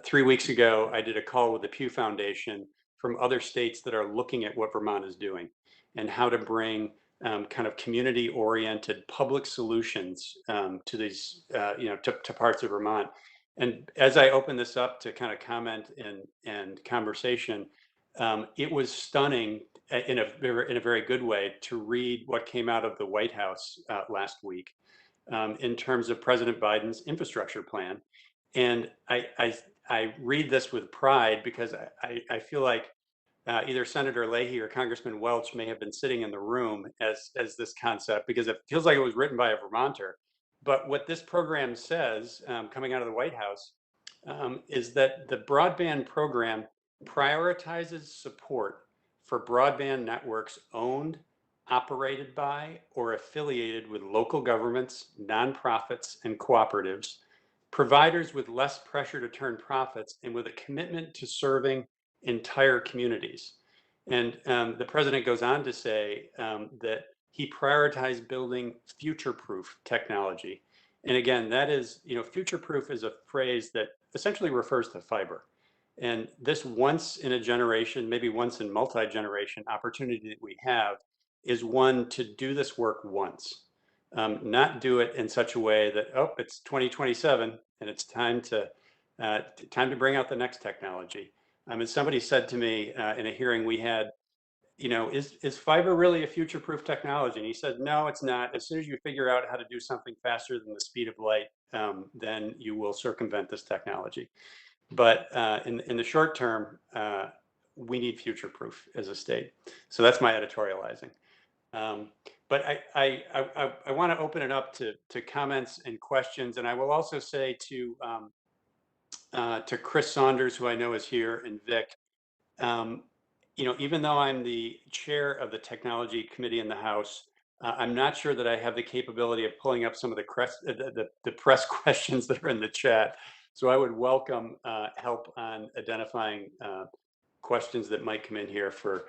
3 weeks ago, I did a call with the Pew Foundation from other states that are looking at what Vermont is doing and how to bring kind of community-oriented public solutions to these, to parts of Vermont. And as I open this up to kind of comment and conversation, it was stunning in a very good way to read what came out of the White House last week in terms of President Biden's infrastructure plan. And I read this with pride because I feel like either Senator Leahy or Congressman Welch may have been sitting in the room as this concept, because it feels like it was written by a Vermonter. But what this program says, coming out of the White House, is that the broadband program prioritizes support for broadband networks owned, operated by, or affiliated with local governments, nonprofits, and cooperatives, providers with less pressure to turn profits, and with a commitment to serving entire communities. And the president goes on to say that he prioritized building future-proof technology. And again, that is, future-proof is a phrase that essentially refers to fiber. And this once in a generation, maybe once in multi-generation opportunity that we have is one to do this work once, not do it in such a way that, oh, it's 2027 and it's time to bring out the next technology. As somebody said to me in a hearing we had, is fiber really a future-proof technology? And he said, no, it's not. As soon as you figure out how to do something faster than the speed of light, then you will circumvent this technology. But in the short term, we need future-proof as a state. So that's my editorializing. But I want to open it up to comments and questions. And I will also say to Chris Saunders, who I know is here, and Vic, even though I'm the chair of the technology committee in the House, I'm not sure that I have the capability of pulling up some of the press questions that are in the chat. So I would welcome help on identifying questions that might come in here from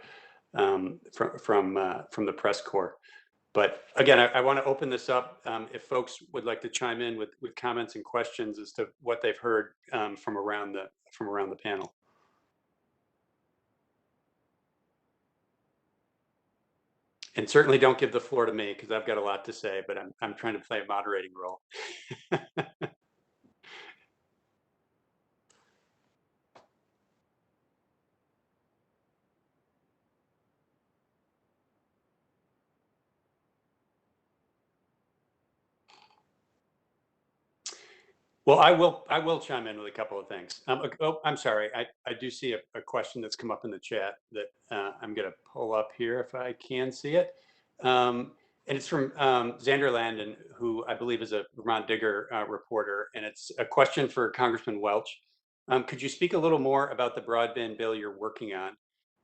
the press corps. But again, I want to open this up if folks would like to chime in with comments and questions as to what they've heard from around the panel. And certainly don't give the floor to me because I've got a lot to say, but I'm trying to play a moderating role. Well, I will chime in with a couple of things. I'm sorry. I do see a question that's come up in the chat that I'm going to pull up here if I can see it. And And it's from Xander Landon, who I believe is a Vermont Digger reporter. And it's a question for Congressman Welch. Could you speak a little more about the broadband bill you're working on?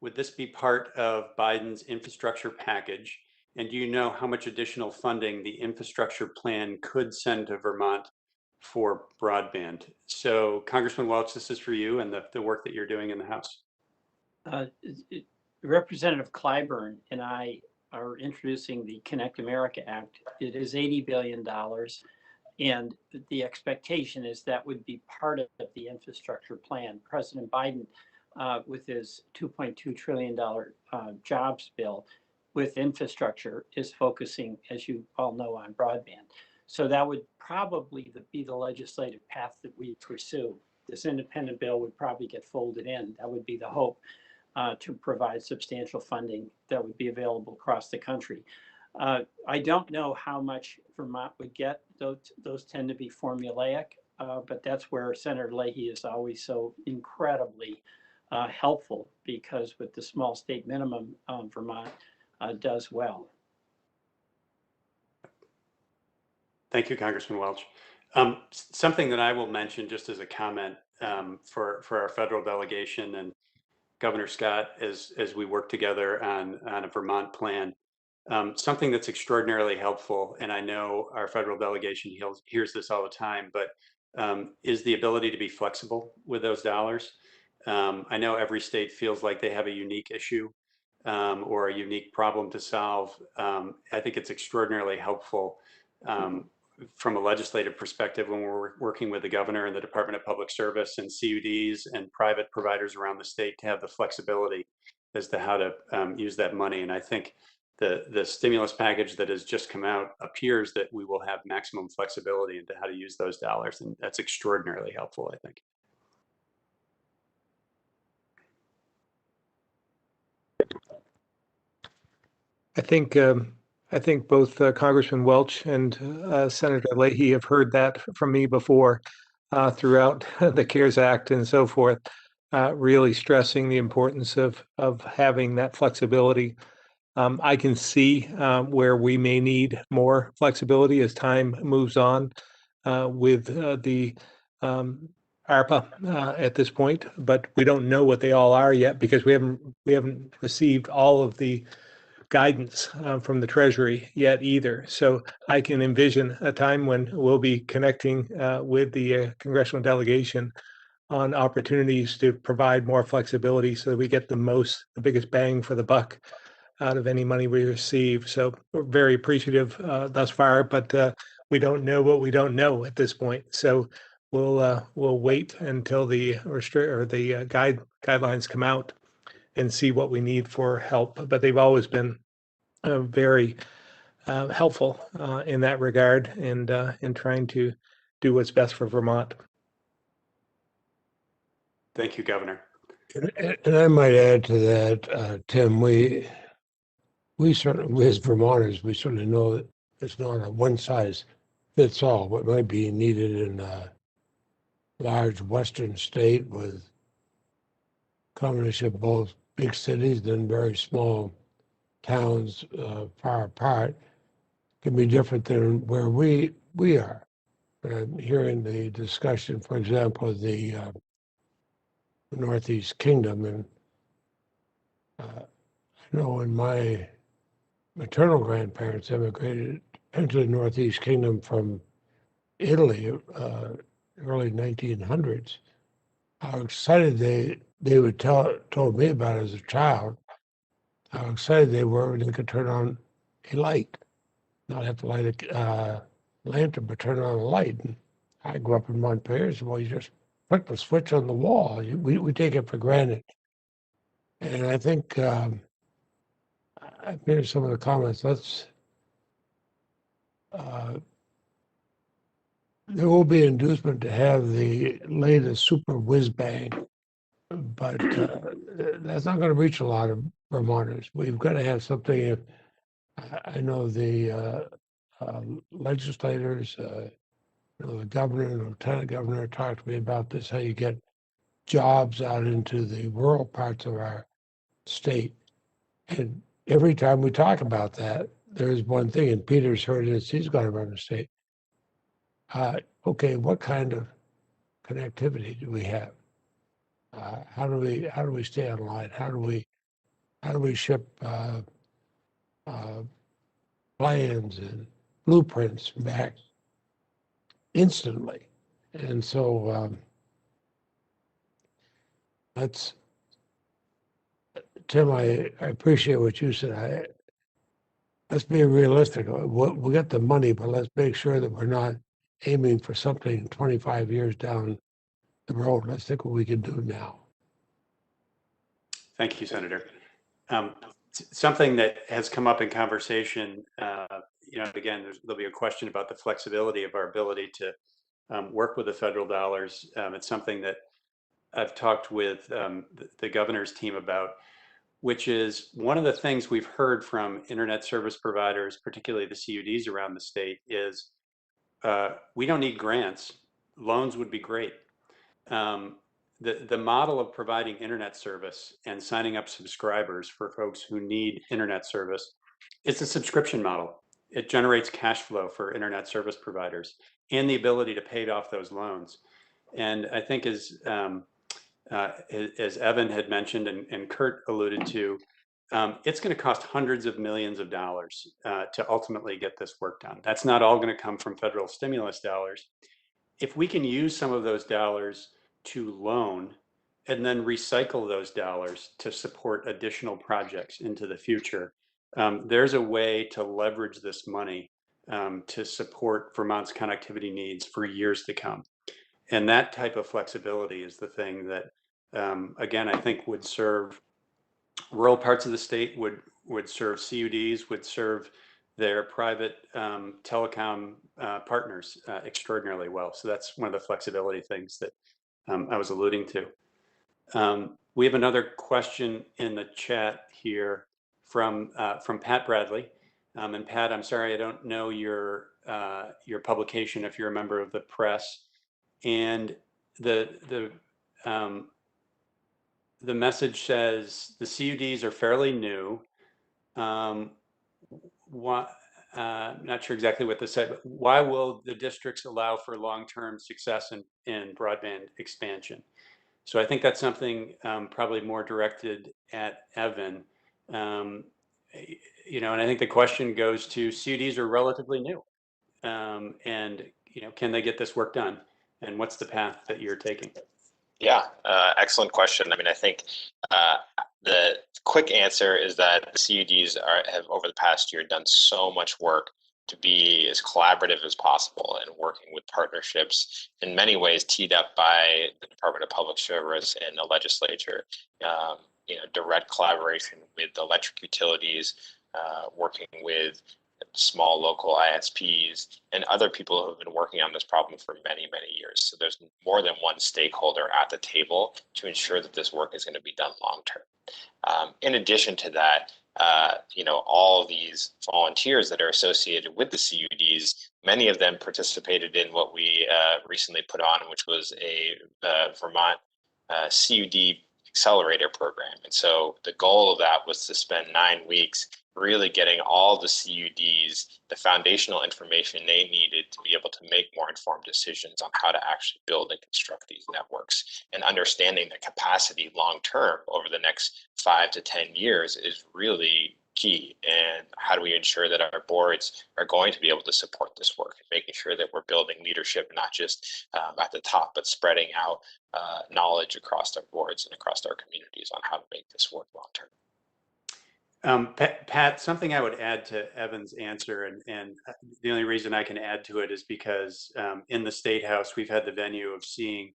Would this be part of Biden's infrastructure package? And do you know how much additional funding the infrastructure plan could send to Vermont for broadband? So Congressman Welch, this is for you and the work that you're doing in the House. Representative Clyburn and I are introducing the Connect America Act. It is $80 billion. And the expectation is that would be part of the infrastructure plan. President Biden, with his $2.2 trillion jobs bill with infrastructure, is focusing, as you all know, on broadband. So that would probably be the legislative path that we pursue. This independent bill would probably get folded in. That would be the hope, to provide substantial funding that would be available across the country. I don't know how much Vermont would get. Those tend to be formulaic, but that's where Senator Leahy is always so incredibly helpful, because with the small state minimum, Vermont does well. Thank you, Congressman Welch. Something that I will mention just as a comment for our federal delegation and Governor Scott as we work together on a Vermont plan. Something that's extraordinarily helpful, and I know our federal delegation hears this all the time, but is the ability to be flexible with those dollars. I know every state feels like they have a unique issue or a unique problem to solve. I think it's extraordinarily helpful from a legislative perspective when we're working with the governor and the Department of Public Service and CUDs and private providers around the state to have the flexibility as to how to use that money. And I think the stimulus package that has just come out appears that we will have maximum flexibility into how to use those dollars. And that's extraordinarily helpful, I think. I think both Congressman Welch and Senator Leahy have heard that from me before throughout the CARES Act and so forth, really stressing the importance of having that flexibility. I can see where we may need more flexibility as time moves on with the ARPA at this point, but we don't know what they all are yet because we haven't received all of the guidance from the Treasury yet either. So I can envision a time when we'll be connecting with the congressional delegation on opportunities to provide more flexibility so that we get the biggest bang for the buck out of any money we receive. So we're very appreciative thus far, but we don't know what we don't know at this point. So we'll wait until the guidelines come out and see what we need for help. But they've always been very helpful in that regard and in trying to do what's best for Vermont. Thank you, Governor. And I might add to that, Tim, we certainly, as Vermonters, we certainly know that it's not a one size fits all. What might be needed in a large western state with combination of both big cities and very small towns far apart can be different than where we are. I'm hearing the discussion, for example, of the Northeast Kingdom, and I know when my maternal grandparents immigrated into the Northeast Kingdom from Italy, early 1900s, how excited they would told me about as a child, how excited they were when they could turn on a light, not have to light a lantern, but turn on a light. And I grew up in Montpelier, so well, you just flick the switch on the wall. We take it for granted. And I think I've heard some of the comments. There will be inducement to have the latest super whiz bang, but that's not going to reach a lot of Vermonters. We've got to have something. I know the legislators, the governor and the lieutenant governor talked to me about this, how you get jobs out into the rural parts of our state. And every time we talk about that, there is one thing, and Peter's heard it, he's going to run the state. Okay, what kind of connectivity do we have? How do we stay online? How do we ship plans and blueprints back instantly? And so that's, Tim, I appreciate what you said. Let's be realistic. We got the money, but let's make sure that we're not aiming for something 25 years down the road. Let's think what we can do now. Thank you, Senator. Something that has come up in conversation, again, there'll be a question about the flexibility of our ability to work with the federal dollars. It's something that I've talked with the governor's team about, which is one of the things we've heard from internet service providers, particularly the CUDs around the state, is we don't need grants. Loans would be great. The model of providing internet service and signing up subscribers for folks who need internet service, it's a subscription model. It generates cash flow for internet service providers and the ability to pay off those loans. And I think as Evan had mentioned and Kurt alluded to, it's going to cost hundreds of millions of dollars to ultimately get this work done. That's not all going to come from federal stimulus dollars. If we can use some of those dollars to loan and then recycle those dollars to support additional projects into the future, there's a way to leverage this money to support Vermont's connectivity needs for years to come. And that type of flexibility is the thing that, again, I think would serve rural parts of the state, would serve CUDs, would serve their private telecom partners extraordinarily well. So that's one of the flexibility things that I was alluding to. We have another question in the chat here from Pat Bradley. And Pat, I'm sorry, I don't know your publication if you're a member of the press. And the message says the CUDs are fairly new. Not sure exactly what this said, but why will the districts allow for long-term success in broadband expansion? So I think that's something probably more directed at Evan. And I think the question goes to CUDs are relatively new. And can they get this work done? And what's the path that you're taking? Yeah, excellent question. I mean, I think the quick answer is that the CUDs have over the past year done so much work to be as collaborative as possible and working with partnerships in many ways teed up by the Department of Public Service and the legislature. Direct collaboration with electric utilities, working with small local ISPs and other people who have been working on this problem for many, many years. So there's more than one stakeholder at the table to ensure that this work is going to be done long term. In addition to that, all these volunteers that are associated with the CUDs, many of them participated in what we recently put on, which was a Vermont CUD accelerator program. And so the goal of that was to spend 9 weeks really getting all the CUDs the foundational information they needed to be able to make more informed decisions on how to actually build and construct these networks, and understanding the capacity long term over the next 5 to 10 years is really key. And how do we ensure that our boards are going to be able to support this work, and making sure that we're building leadership not just at the top, but spreading out knowledge across our boards and across our communities on how to make this work long term. Pat, something I would add to Evan's answer, and the only reason I can add to it is because in the State House, we've had the venue of seeing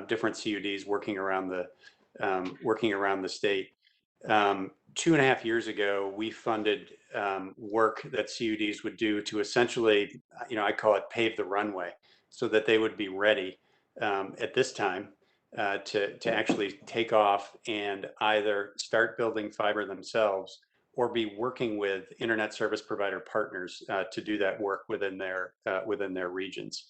different CUDs working around the state. 2.5 years ago, we funded work that CUDs would do to essentially, I call it pave the runway, so that they would be ready at this time to actually take off and either start building fiber themselves or be working with internet service provider partners to do that work within their regions.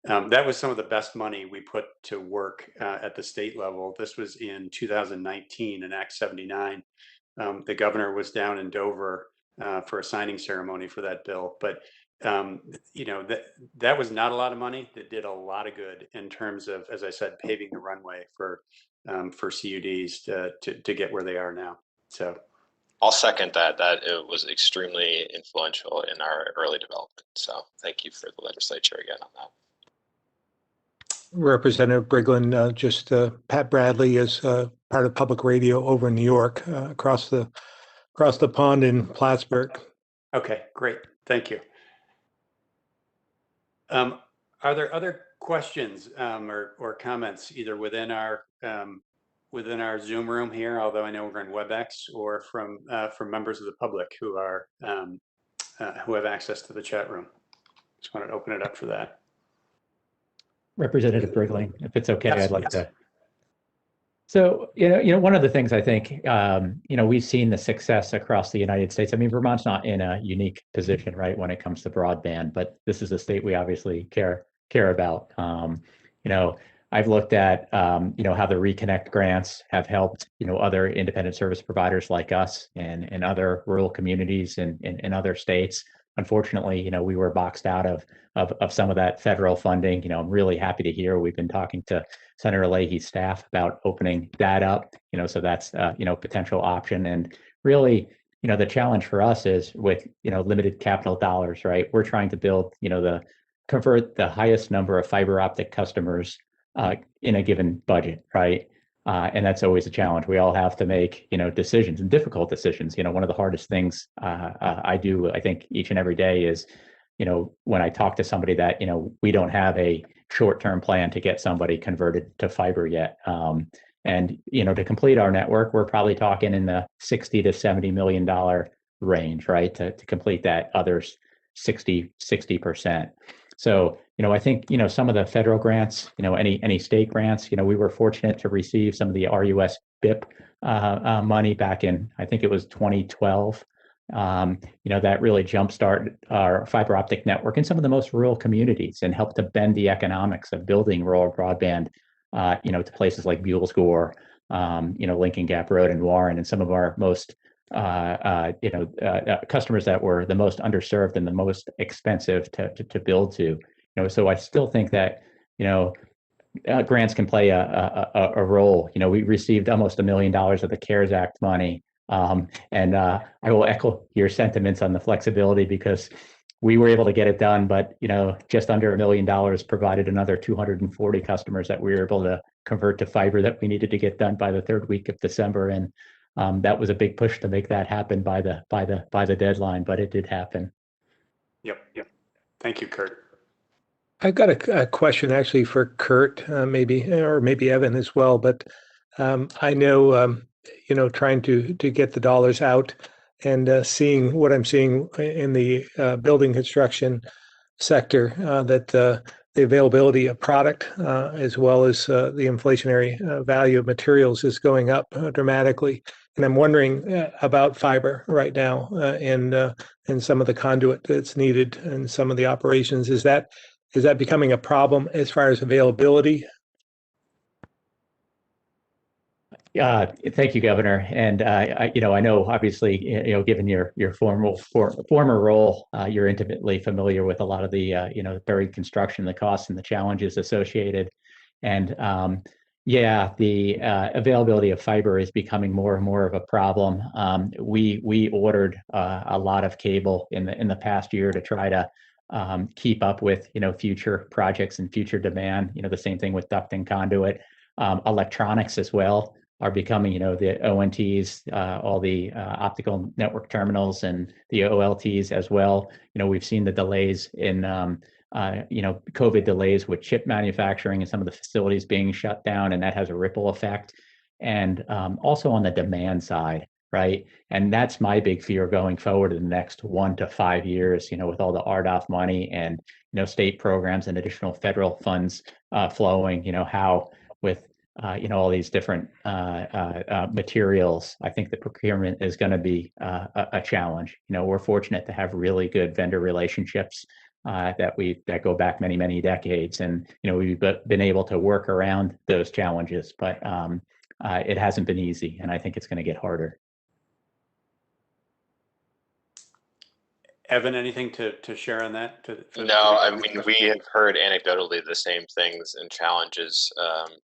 That was some of the best money we put to work at the state level. This was in 2019 in Act 79. The governor was down in Dover for a signing ceremony for that bill. But you know, that was not a lot of money. That did a lot of good in terms of, as I said, paving the runway for CUDs to get where they are now. So I'll second that. That it was extremely influential in our early development. So thank you for the legislature again on that. Representative Briglin, just Pat Bradley is part of public radio over in New York, across the pond in Plattsburgh. okay, great, thank you. Are there other questions or comments either within our Zoom room here, although I know we're in WebEx, or from members of the public who have access to the chat room? Just want to open it up for that. Representative Briglin, if it's okay, Yes, I'd like yes. to. So, one of the things I think, we've seen the success across the United States. I mean, Vermont's not in a unique position, right, when it comes to broadband, but this is a state we obviously care about. I've looked at, how the Reconnect grants have helped, other independent service providers like us and other rural communities in other states. Unfortunately, we were boxed out of some of that federal funding. I'm really happy to hear we've been talking to Senator Leahy's staff about opening that up, so that's, potential option. And really, the challenge for us is with, limited capital dollars, right? We're trying to convert the highest number of fiber optic customers in a given budget, right? And that's always a challenge. We all have to make, decisions, and difficult decisions. One of the hardest things I do, I think, each and every day is, when I talk to somebody that, we don't have a short-term plan to get somebody converted to fiber yet. And, to complete our network, we're probably talking in the $60 to $70 million range, right? To complete that other 60%. So, I think, some of the federal grants, any state grants, we were fortunate to receive some of the RUS BIP money back in, I think it was 2012. That really jumpstarted our fiber optic network in some of the most rural communities and helped to bend the economics of building rural broadband, to places like Buell's Gore, Lincoln Gap Road and Warren, and some of our most, customers that were the most underserved and the most expensive to build to. So I still think that, grants can play a role. We received almost $1 million of the CARES Act money. And I will echo your sentiments on the flexibility, because we were able to get it done, but just under $1 million provided another 240 customers that we were able to convert to fiber that we needed to get done by the third week of December. And that was a big push to make that happen by the deadline, but it did happen. Yep. Thank you, Kurt. I've got a question actually for Kurt, maybe Evan as well. But I know, trying to get the dollars out and seeing what I'm seeing in the building construction sector, that the availability of product as well as the inflationary value of materials is going up dramatically. And I'm wondering about fiber right now and some of the conduit that's needed and some of the operations. Is that becoming a problem as far as availability? Thank you, Governor. And I know obviously, given your former role, you're intimately familiar with a lot of the buried construction, the costs and the challenges associated. And the availability of fiber is becoming more and more of a problem. We ordered a lot of cable in the past year to try to keep up with future projects and future demand. The same thing with duct and conduit, electronics as well are becoming, the ONTs, all the optical network terminals and the OLTs as well. We've seen the delays in, COVID delays with chip manufacturing and some of the facilities being shut down, and that has a ripple effect. And also on the demand side, right? And that's my big fear going forward in the next 1 to 5 years, with all the RDOF money and, state programs and additional federal funds flowing, how with all these different materials, I think the procurement is going to be a challenge. We're fortunate to have really good vendor relationships that go back many, many decades, and we've been able to work around those challenges, but it hasn't been easy, and I think it's going to get harder. Evan, anything to share on that? No, I mean, we have heard anecdotally the same things and challenges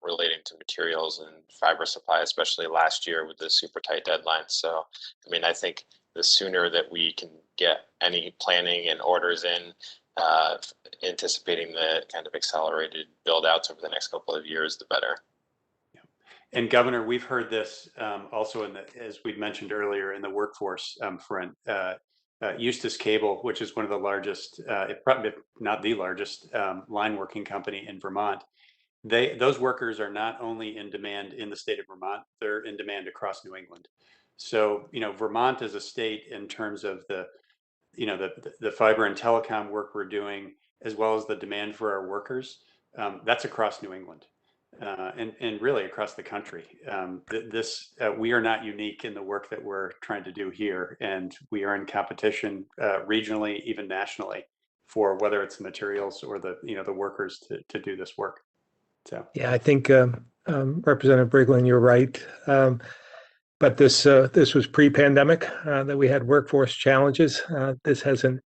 relating to materials and fiber supply, especially last year with the super tight deadlines. So, I mean, I think the sooner that we can get any planning and orders in, anticipating the kind of accelerated build outs over the next couple of years, the better. And Governor, we've heard this also as we mentioned earlier, in the workforce front. Eustis Cable, which is one of the largest, probably not the largest, line working company in Vermont, those workers are not only in demand in the state of Vermont, they're in demand across New England. So, Vermont is a state in terms of the fiber and telecom work we're doing, as well as the demand for our workers. That's across New England. And really across the country. We are not unique in the work that we're trying to do here, and we are in competition regionally, even nationally, for whether it's the materials or the workers to do this work. So yeah, I think Representative Briglin, you're right. But this was pre-pandemic that we had workforce challenges. This hasn't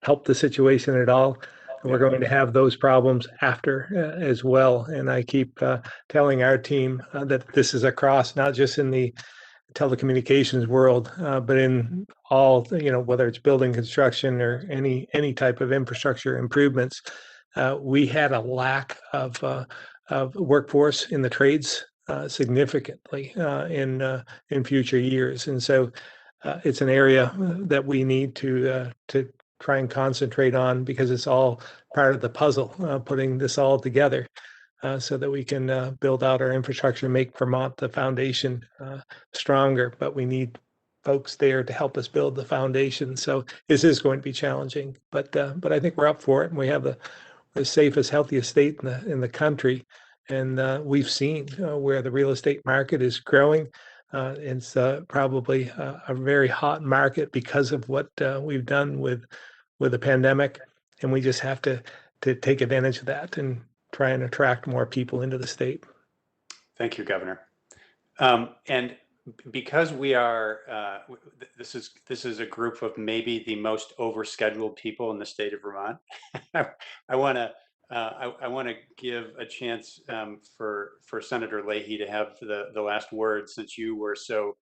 helped the situation at all. We're going to have those problems after as well. And I keep telling our team that this is across, not just in the telecommunications world, but in all, whether it's building construction or any type of infrastructure improvements. We had a lack of workforce in the trades significantly in future years. And so it's an area that we need to try and concentrate on, because it's all part of the puzzle, putting this all together so that we can build out our infrastructure and make Vermont the foundation stronger. But we need folks there to help us build the foundation. So this is going to be challenging, but I think we're up for it, and we have the safest, healthiest state in the country. And we've seen where the real estate market is growing. It's probably a very hot market because of what we've done with the pandemic, and we just have to take advantage of that and try and attract more people into the state. thank you, Governor. And because we are, this is a group of maybe the most overscheduled people in the state of Vermont. I want to give a chance for Senator Leahy to have the last word, since you were so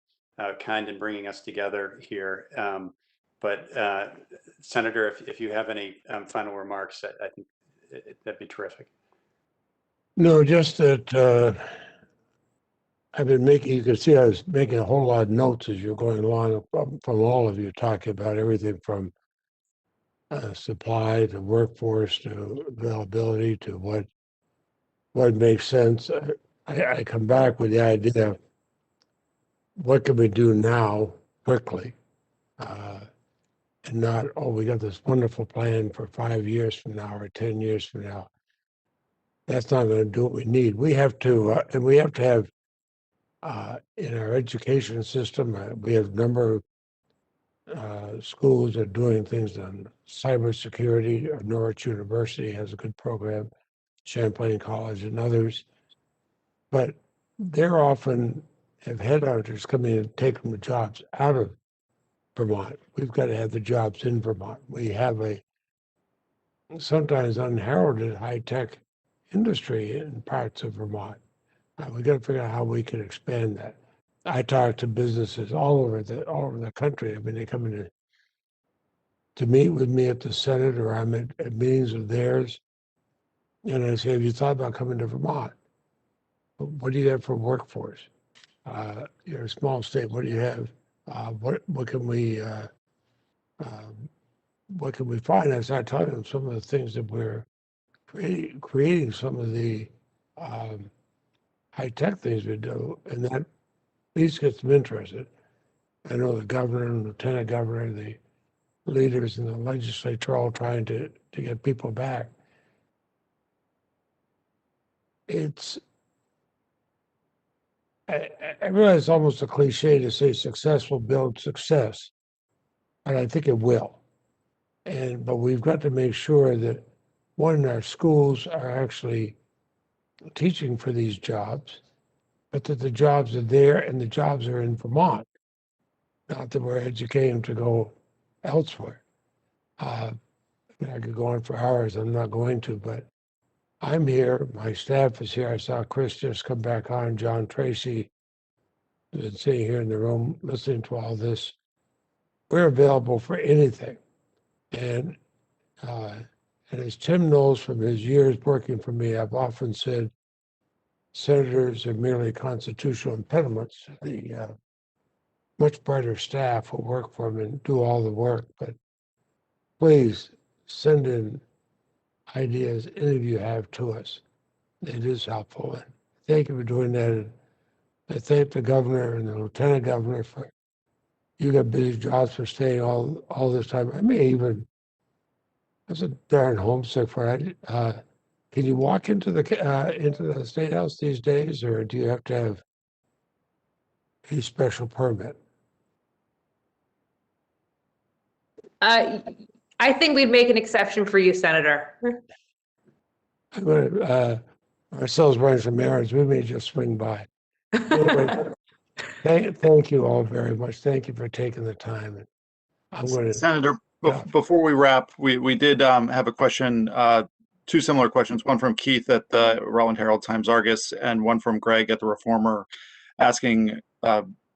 kind in bringing us together here. But Senator, if you have any final remarks, I think that'd be terrific. No, just that I've been making, you can see I was making a whole lot of notes as you're going along from all of you, talking about everything from supply to workforce to availability to what makes sense. I come back with the idea of what can we do now quickly, and not, oh, we got this wonderful plan for 5 years from now or 10 years from now. That's not going to do what we need. We have to, and we have to have in our education system, we have a number of schools that are doing things on cybersecurity. Norwich University has a good program, Champlain College and others. But they're often have headhunters come in and take them the jobs out of Vermont. We've got to have the jobs in Vermont. We have a sometimes unheralded high-tech industry in parts of Vermont. We got to figure out how we can expand that. I talk to businesses all over the country. I mean, they come in to meet with me at the Senate, or I'm at meetings of theirs, and I say, "Have you thought about coming to Vermont? What do you have for workforce? You're a small state. What do you have? What can we find?" I start telling them some of the things that we're creating some of the high-tech things we do, and that at least gets them interested. I know the governor and lieutenant governor, the leaders in the legislature, all trying to get people back. I realize it's almost a cliche to say success will build success, and I think it will. But we've got to make sure that, one, our schools are actually teaching for these jobs, but that the jobs are there and the jobs are in Vermont, not that we're educating them to go elsewhere. I could go on for hours. I'm not going to, but I'm here. My staff is here. I saw Chris just come back on. John Tracy been sitting here in the room listening to all this. We're available for anything. And as Tim knows from his years working for me, I've often said senators are merely constitutional impediments. The much brighter staff will work for them and do all the work. But please send in ideas any of you have to us. It is helpful. And thank you for doing that. And I thank the governor and the lieutenant governor for, you got busy jobs for staying all this time. I may even, I was a darn homesick for it. Can you walk into the State House these days, or do you have to have a special permit? I think we'd make an exception for you, Senator. I'm gonna, ourselves running some errands, we may just swing by. Anyway, thank you all very much. Thank you for taking the time. And I'm going to, Senator, yeah. before we wrap, we did have a question, two similar questions, one from Keith at the Rutland Herald Times Argus and one from Greg at the Reformer, asking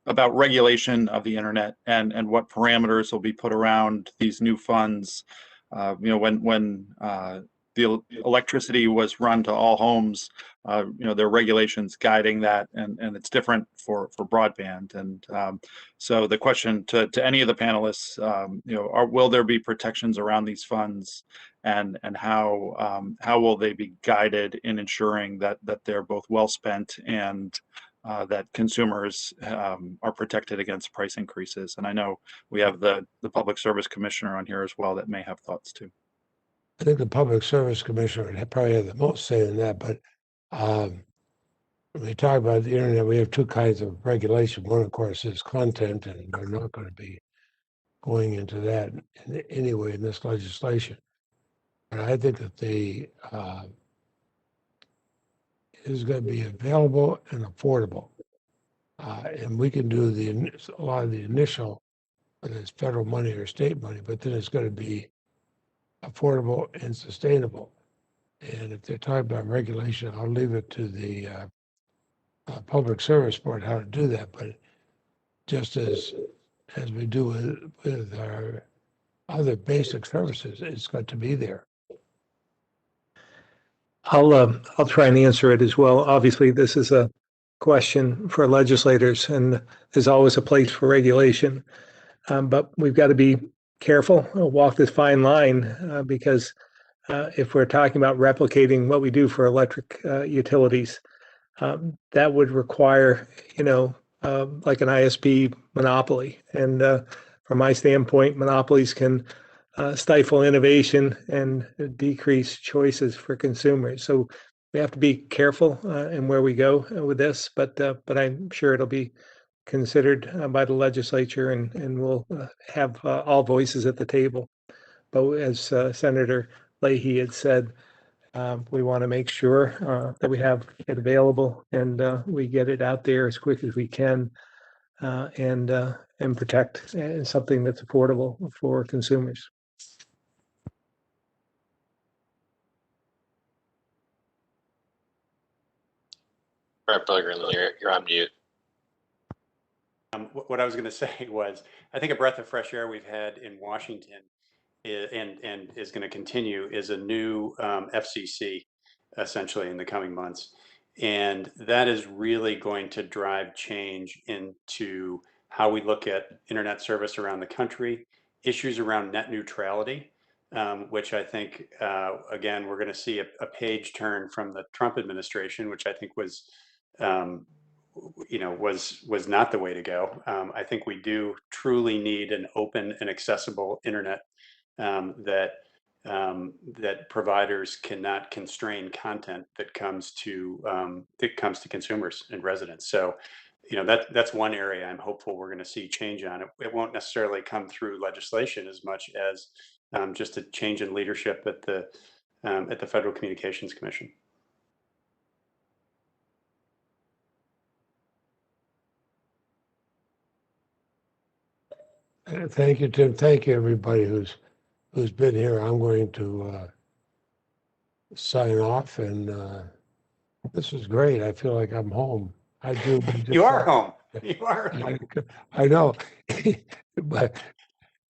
about regulation of the internet and what parameters will be put around these new funds. When the electricity was run to all homes, there are regulations guiding that, and it's different for broadband. And so the question to any of the panelists, will there be protections around these funds, and how will they be guided in ensuring that they're both well spent and that consumers are protected against price increases? And I know we have the Public Service Commissioner on here as well that may have thoughts too. I think the Public Service Commissioner would probably have the most say in that, but when we talk about the internet, we have two kinds of regulation. One, of course, is content, and we're not going to be going into that in any way in this legislation. But I think that the is going to be available and affordable, and we can do a lot of the initial, whether it's federal money or state money, but then it's going to be affordable and sustainable. And if they're talking about regulation, I'll leave it to the Public Service Board how to do that. But just as we do with our other basic services, it's got to be there. I'll try and answer it as well. Obviously, this is a question for legislators, and there's always a place for regulation. But we've got to be careful, walk this fine line, because if we're talking about replicating what we do for electric utilities, that would require, like an ISP monopoly. And from my standpoint, monopolies can stifle innovation and decrease choices for consumers. So we have to be careful in where we go with this, but I'm sure it'll be considered by the legislature, and we'll have all voices at the table. But as Senator Leahy had said, we want to make sure that we have it available and we get it out there as quick as we can, and protect something that's affordable for consumers. Brett Pilgrim, you're on mute. What I was going to say was, I think a breath of fresh air we've had in Washington and is going to continue is a new FCC, essentially, in the coming months. And that is really going to drive change into how we look at internet service around the country, issues around net neutrality, which I think, again, we're going to see a page turn from the Trump administration, which I think was not the way to go. I think we do truly need an open and accessible internet that providers cannot constrain content that comes to consumers and residents. So, that's one area I'm hopeful we're going to see change on. It won't necessarily come through legislation as much as just a change in leadership at the Federal Communications Commission. Thank you, Tim. Thank you, everybody who's who's been here. I'm going to sign off, and this was great. I feel like I'm home. I do. You are home. You are home. I know. But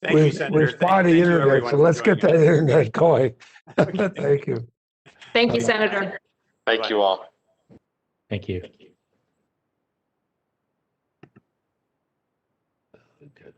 Thank you, we've Senator. spotted the Thank you, internet, everyone, so for let's get that joining us. internet going. Okay. Thank you. Thank you, Bye-bye. Senator. Thank you all. Thank you. Okay.